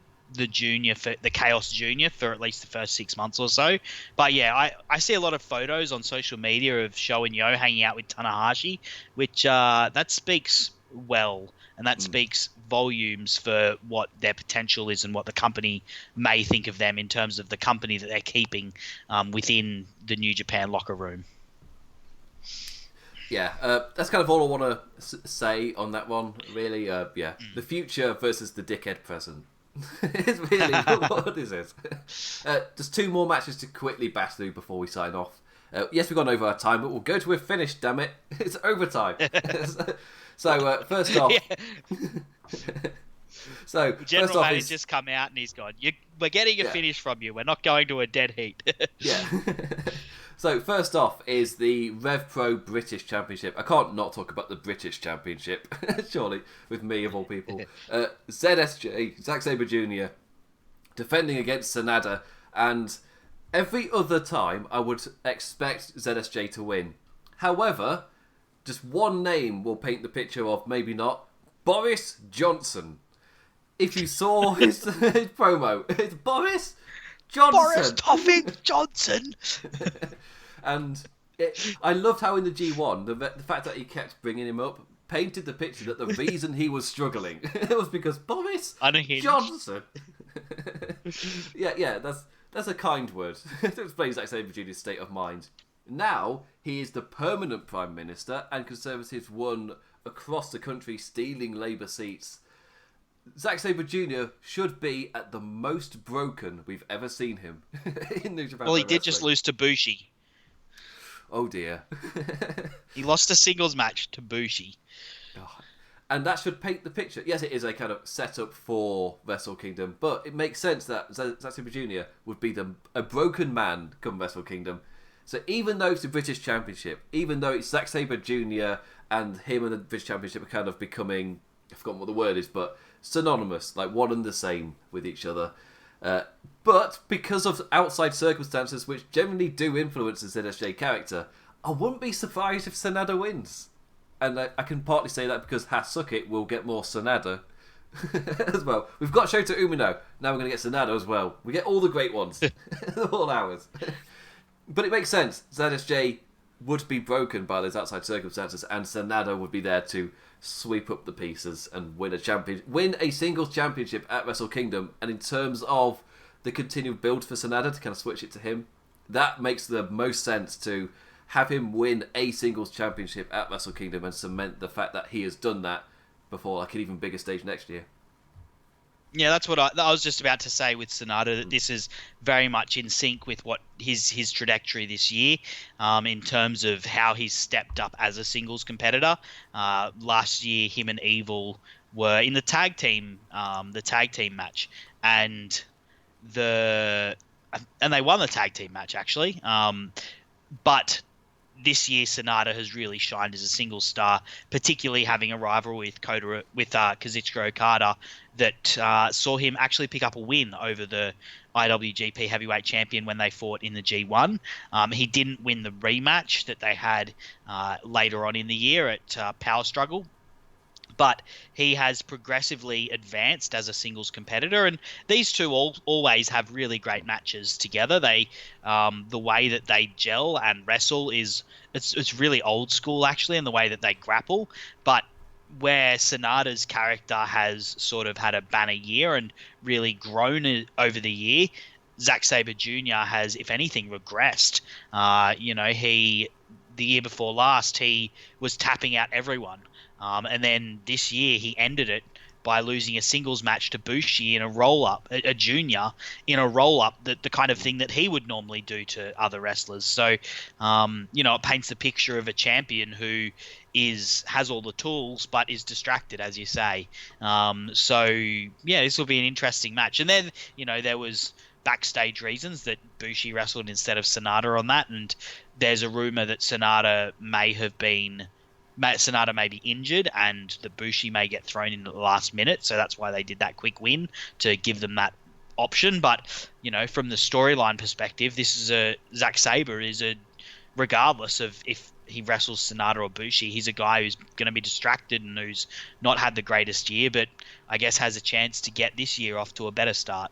junior for the Chaos Junior for at least the first 6 months or so. But yeah, I see a lot of photos on social media of Show and Yo hanging out with Tanahashi, which that speaks well, and that speaks volumes for what their potential is and what the company may think of them in terms of the company that they're keeping within the New Japan locker room. Yeah, that's kind of all I want to say on that one, really. The future versus the dickhead present. It's really what is it? There's two more matches to quickly bash through before we sign off. Yes, we've gone over our time, but we'll go to a finish. Damn it, it's overtime. So first off, so General first off Manager's come out and he's gone. We're getting a finish from you. We're not going to a dead heat. Yeah. So first off is the Rev Pro British Championship. I can't not talk about the British Championship, surely, with me of all people. ZSJ, Zack Sabre Jr., defending against Sanada, and every other time I would expect ZSJ to win. However, just one name will paint the picture of maybe not. Boris Johnson. if you saw his promo, it's Boris Johnson. Boris Toffing Johnson. And I loved how in the G1, the fact that he kept bringing him up painted the picture that the reason he was struggling was because Boris Johnson. yeah, that's a kind word to explain Zack Sabre Jr.'s state of mind. Now he is the permanent Prime Minister, and Conservatives won across the country, stealing Labour seats. Zack Sabre Jr. should be at the most broken we've ever seen him in New Japan. Well, he did just lose to Bushi. Oh dear. He lost a singles match to Bushi. And that should paint the picture. Yes, it is a kind of setup for Wrestle Kingdom, but it makes sense that Zack Sabre Jr. would be a broken man come Wrestle Kingdom. So even though it's the British Championship, even though it's Zack Sabre Jr. and him and the British Championship are kind of becoming, I've forgotten what the word is, but synonymous, like one and the same with each other. But because of outside circumstances, which generally do influence the ZSJ character, I wouldn't be surprised if Sanada wins. And I can partly say that because Hasuke will get more Sanada as well. We've got Shota Umino. Now we're going to get Sanada as well. We get all the great ones. All ours. But it makes sense. ZSJ would be broken by those outside circumstances, and Sanada would be there to sweep up the pieces and win a singles championship at Wrestle Kingdom. And in terms of the continued build for Sanada to kind of switch it to him, that makes the most sense to have him win a singles championship at Wrestle Kingdom and cement the fact that he has done that before, like an even bigger stage next year. Yeah, that's what I was just about to say with Sanada, that this is very much in sync with what his trajectory this year, in terms of how he's stepped up as a singles competitor. Last year, him and Evil were in the tag team match, and they won the tag team match actually. But this year, Sanada has really shined as a single star, particularly having a rival with Kazuchika Okada that saw him actually pick up a win over the IWGP Heavyweight Champion when they fought in the G1. He didn't win the rematch that they had later on in the year at Power Struggle, but he has progressively advanced as a singles competitor, and these two always have really great matches together. They, the way that they gel and wrestle it's really old school actually, in the way that they grapple. But where Sanada's character has sort of had a banner year and really grown over the year, Zack Sabre Jr. has, if anything, regressed. The year before last, he was tapping out everyone. And then this year, he ended it by losing a singles match to Bushi in a roll-up, a junior, in a roll-up, the kind of thing that he would normally do to other wrestlers. So, it paints the picture of a champion who has all the tools, but is distracted, as you say. This will be an interesting match. And then, there was backstage reasons that Bushi wrestled instead of Sanada on that, and there's a rumor that Sanada may be injured and the Bushi may get thrown in at the last minute, so that's why they did that quick win to give them that option. But from the storyline perspective, this is Zack Sabre is regardless of if he wrestles Sanada or Bushi, he's a guy who's going to be distracted and who's not had the greatest year, but I guess has a chance to get this year off to a better start.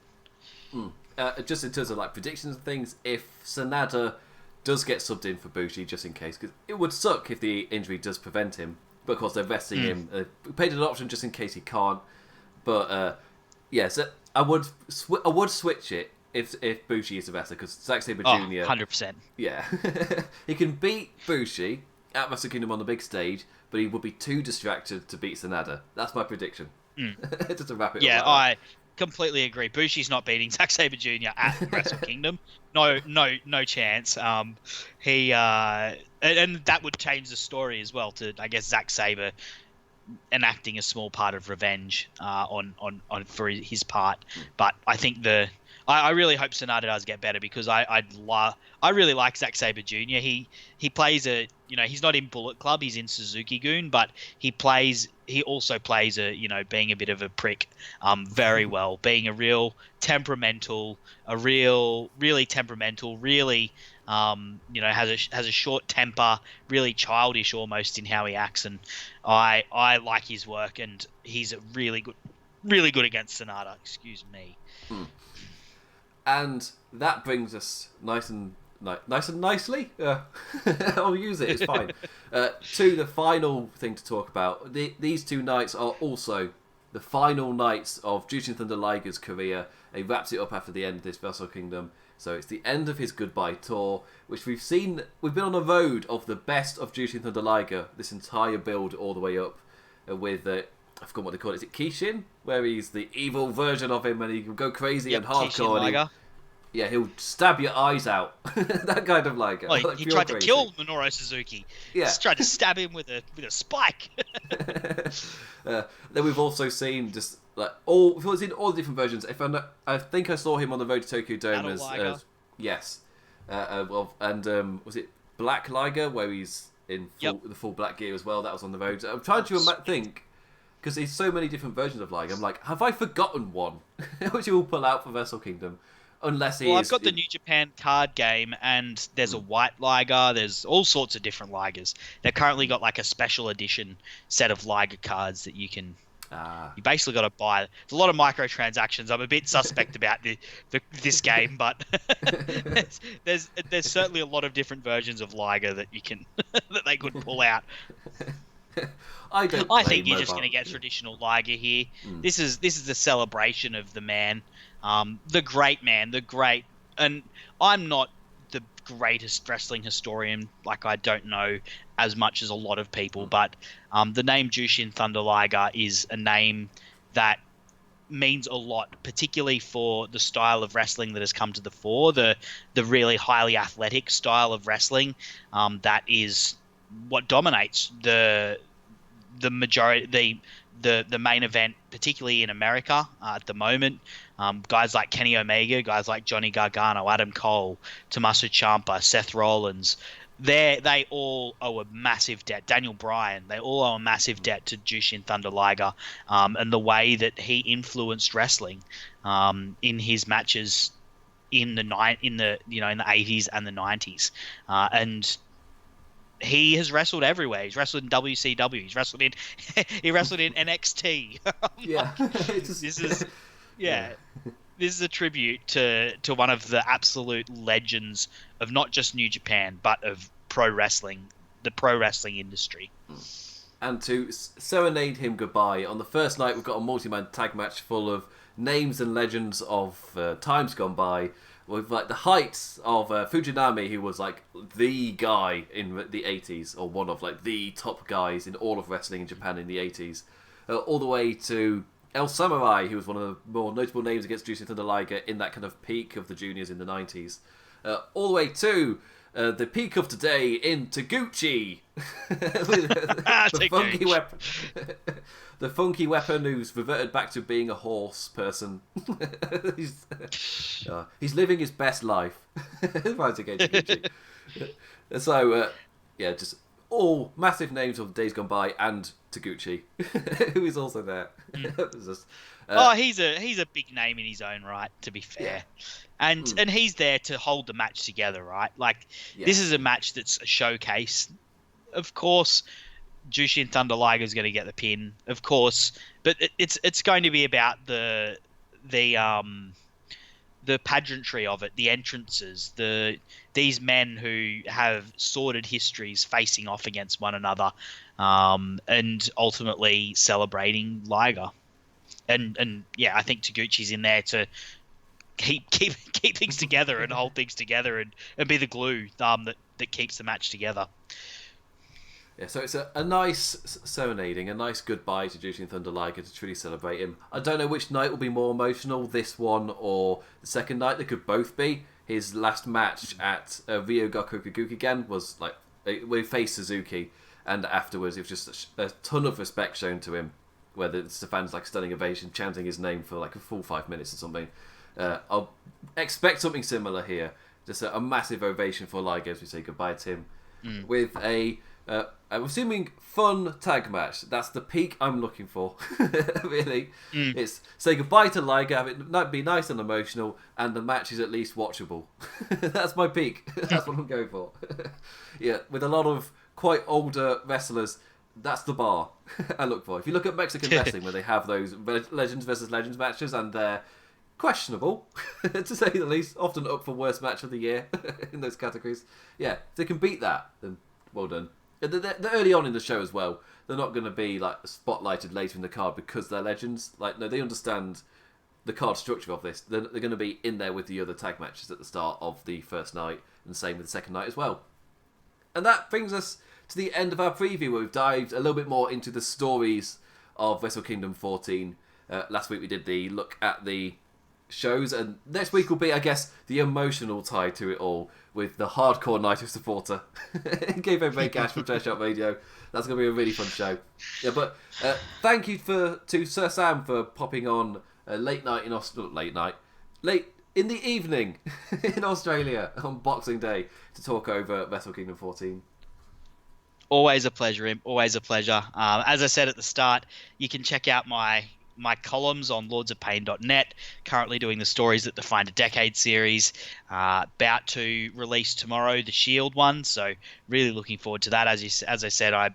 Just in terms of like predictions and things, if Sanada does get subbed in for Bushi just in case, because it would suck if the injury does prevent him, but of course they're resting him. Paid an option just in case he can't, but so I would switch it if Bushi is the wrestler, because Zack Sabre Jr. 100%. Yeah. He can beat Bushi at Wrestle Kingdom on the big stage, but he would be too distracted to beat Sanada. That's my prediction. Just to wrap it up. Yeah, I completely agree. Bushi's not beating Zack Sabre Jr. at Wrestle Kingdom. No chance. And that would change the story as well to, I guess, Zack Sabre enacting a small part of revenge on for his part. But I think I really hope Sanada does get better, because I really like Zack Sabre Jr. He plays he's not in Bullet Club, he's in Suzuki-gun, but he also plays being a bit of a prick very well, being really temperamental, really has a short temper, really childish almost in how he acts, and I like his work, and he's a really good really good against Sonata. Excuse me. And that brings us nice and nicely. I'll use it. It's fine. To the final thing to talk about. These two nights are also the final nights of Jushin Thunder Liger's career. He wraps it up after the end of this Wrestle Kingdom. So it's the end of his goodbye tour, which we've seen. We've been on a road of the best of Jushin Thunder Liger this entire build all the way up with I forgot what they call it. Is it Kishin? Where he's the evil version of him and he can go crazy and hardcore. And he'll stab your eyes out. That kind of Liger. Well, he tried to kill Minoru Suzuki. Yeah. Just tried to stab him with a spike. Then we've also seen just like all. If it was in all the different versions. I think I saw him on the road to Tokyo Dome as yes. Was it Black Liger where he's in the full black gear as well? That was on the road. I'm trying to think because there's so many different versions of Liger. I'm like, have I forgotten one? Which you will pull out for Wrestle Kingdom. Unless I've got the New Japan card game, and there's a white Liger. There's all sorts of different Ligers. They've currently got like a special edition set of Liger cards that you can. You basically got to buy. There's a lot of microtransactions. I'm a bit suspect about this game, but there's certainly a lot of different versions of Liger that you can that they could pull out. I think you're just going to get traditional Liger here. This is a celebration of the man. The great man, and I'm not the greatest wrestling historian, like I don't know as much as a lot of people, but the name Jushin Thunder Liger is a name that means a lot, particularly for the style of wrestling that has come to the fore, the really highly athletic style of wrestling that is what dominates the majority, the main event, particularly in America at the moment. Guys like Kenny Omega, guys like Johnny Gargano, Adam Cole, Tommaso Ciampa, Seth Rollins, they all owe a massive debt. Daniel Bryan, they all owe a massive debt to Jushin Thunder Liger, and the way that he influenced wrestling in his matches in the 80s and the 90s, and he has wrestled everywhere. He's wrestled in WCW. He wrestled in NXT. This is a tribute to one of the absolute legends of not just New Japan, but of pro wrestling, the pro wrestling industry. And to serenade him goodbye, on the first night we've got a multi-man tag match full of names and legends of times gone by, with like the heights of Fujinami, who was like the guy in the 80s, or one of like the top guys in all of wrestling in Japan in the 80s, all the way to El Samurai, who was one of the more notable names against Jushin Thunder Liger in that kind of peak of the juniors in the 90s, all the way to the peak of today in Taguchi, the funky weapon. The funky weapon who's reverted back to being a horse person. He's living his best life. Right against Taguchi. So, just all massive names of days gone by, and Taguchi, who is also there. He's a big name in his own right, to be fair. And he's there to hold the match together, right? Like, this is a match that's a showcase. Of course, Jushin Thunder Liger is going to get the pin, of course, but it's going to be about the pageantry of it, the entrances, these men who have sordid histories facing off against one another, and ultimately celebrating Liger. And I think Taguchi's in there to keep things together and hold things together and be the glue that keeps the match together. Yeah, so it's a nice serenading, a nice goodbye to Jushin Thunder Liger to truly celebrate him. I don't know which night will be more emotional, this one or the second night. They could both be. His last match at Ryo Gakugakugen was like, we faced Suzuki, and afterwards it was just a ton of respect shown to him, whether it's the fans like standing ovation, chanting his name for like a full 5 minutes or something. I'll expect something similar here. Just a massive ovation for Liger as we say goodbye to him, with I'm assuming fun tag match. That's the peak I'm looking for. Really, it's say goodbye to Liger, have it be nice and emotional, and the match is at least watchable. That's my peak. That's what I'm going for. With a lot of quite older wrestlers, That's the bar I look for. If you look at Mexican wrestling, where they have those Legends versus Legends matches, and they're questionable, to say the least, often up for worst match of the year in those categories. Yeah, if they can beat that, then well done. They're early on in the show as well. They're not going to be like spotlighted later in the card because they're legends. Like, no, they understand the card structure of this. They're going to be in there with the other tag matches at the start of the first night, and same with the second night as well. And that brings us to the end of our preview, where we've dived a little bit more into the stories of Wrestle Kingdom 14. Last week we did the look at the shows, and next week will be, I guess, the emotional tie to it all, with the hardcore night of supporter. Gave everybody cash from Trash Out Radio. That's going to be a really fun show. Yeah, but thank you to Sir Sam for popping on late in the evening in Australia on Boxing Day to talk over Wrestle Kingdom 14. Always a pleasure, Imp. Always a pleasure. As I said at the start, you can check out my columns on lordsofpain.net. Currently doing the Stories That Defined a Decade series. About to release tomorrow, the Shield one. So really looking forward to that. As I said, I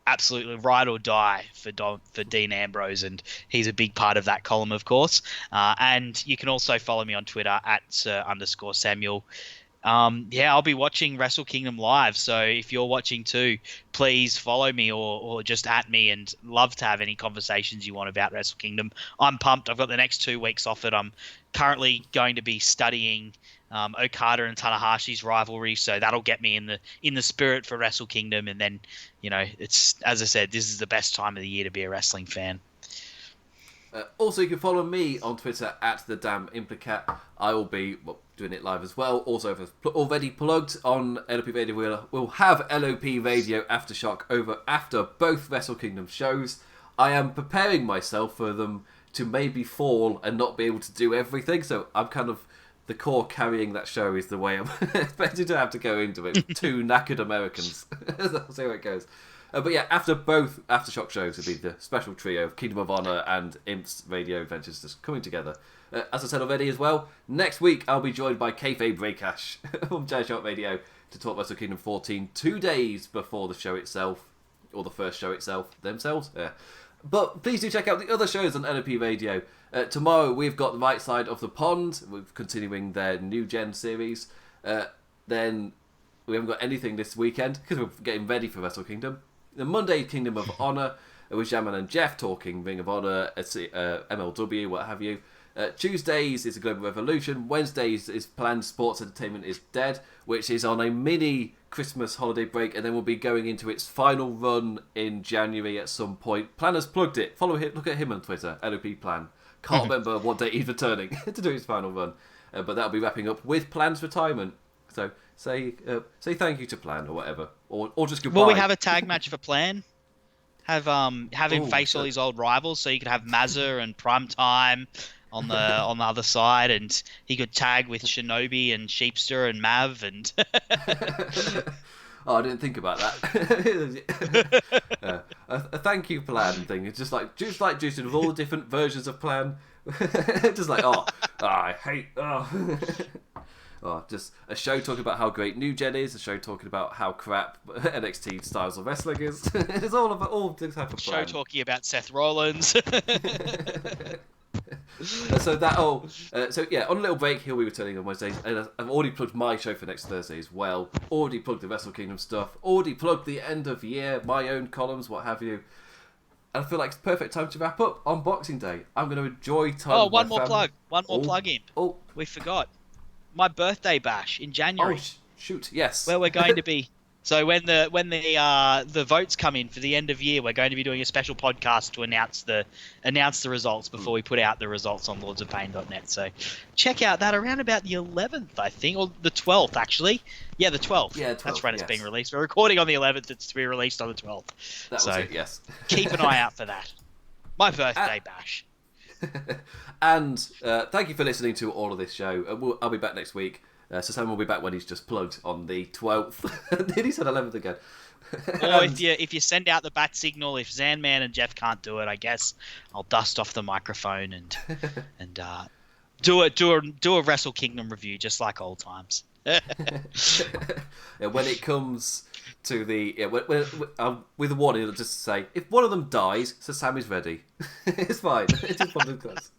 absolutely ride or die for Dean Ambrose, and he's a big part of that column, of course. And you can also follow me on Twitter at @Sir_Samuel. I'll be watching Wrestle Kingdom live, so if you're watching too, please follow me or just at me, and love to have any conversations you want about Wrestle Kingdom. I'm pumped. I've got the next 2 weeks off it. I'm currently going to be studying Okada and Tanahashi's rivalry, so that'll get me in the spirit for Wrestle Kingdom. And then, it's, as I said, this is the best time of the year to be a wrestling fan. Also, you can follow me on Twitter at the Damn Implicat. I will be doing it live as well. Also, if it's already plugged on LOP Radio, we'll have LOP Radio Aftershock over after both Wrestle Kingdom shows. I am preparing myself for them to maybe fall and not be able to do everything. So I'm kind of the core carrying that show is the way I'm expected to have to go into it. Two knackered Americans. That's how it goes. But yeah, after both Aftershock shows will be the special trio of Kingdom of Honor and Imp's radio adventures just coming together. As I said already as well, next week I'll be joined by Kayfabe Breakash from Shot Radio to talk Wrestle Kingdom 14 2 days before the show itself, or the first show itself themselves. Yeah. But please do check out the other shows on LOP Radio. Tomorrow we've got The Right Side of the Pond, we're continuing their New Gen series. Then we haven't got anything this weekend because we're getting ready for Wrestle Kingdom. The Monday, Kingdom of Honor, with Jaman and Jeff talking Ring of Honor, MLW, what have you. Tuesdays is a Global Revolution. Wednesdays is Planned Sports Entertainment is Dead, which is on a mini Christmas holiday break, and then we'll be going into its final run in January at some point. Plan has plugged it. Follow him. Look at him on Twitter. LOP Plan. Can't remember what date he's returning to do his final run, but that'll be wrapping up with Plan's retirement. So say thank you to Plan or whatever, or just goodbye. Will we have a tag match for Plan? Have him face all his old rivals, so you could have Mazza and Prime Time on the other side, and he could tag with Shinobi and Sheepster and Mav and. Oh, I didn't think about that. A thank you Plan thing. It's just like juicing with all the different versions of Plan. Just like I hate. Just a show talking about how great New Gen is, a show talking about how crap NXT styles of wrestling is. It's all this type of Plan. Show talking about Seth Rollins. So on a little break he'll be returning on Wednesdays, and I've already plugged my show for next Thursday as well. Already plugged the Wrestle Kingdom stuff, already plugged the end of year, my own columns, what have you. And I feel like it's perfect time to wrap up on Boxing Day. I'm going to enjoy time with my family. One more plug, Imp. We forgot. My birthday bash in January. Shoot, yes. Where we're going to be. So when the votes come in for the end of year, we're going to be doing a special podcast to announce the results before we put out the results on lordsofpain.net. So check out that around about the 11th, I think, or the 12th actually. Yeah, the 12th. Yeah, 12th, that's when it's being released. We're recording on the 11th. It's to be released on the 12th. That was it. Yes. Keep an eye out for that. My birthday bash. And thank you for listening to all of this show. I'll be back next week. So Sam will be back when he's just plugged on the 12th. Then he said 11th again. Or if you send out the bat signal, if Zanman and Jeff can't do it, I guess I'll dust off the microphone and do a Wrestle Kingdom review just like old times. When it comes to the with a warning, just to say if one of them dies, so Sammy's ready. It's fine. It's just one of the guys.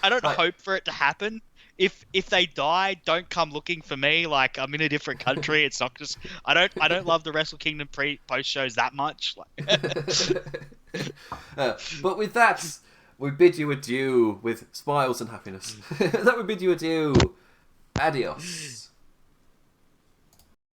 I don't hope for it to happen. If they die, don't come looking for me. Like, I'm in a different country. It's not just I don't love the Wrestle Kingdom post shows that much. But with that, we bid you adieu with smiles and happiness. That we bid you adieu. Adios.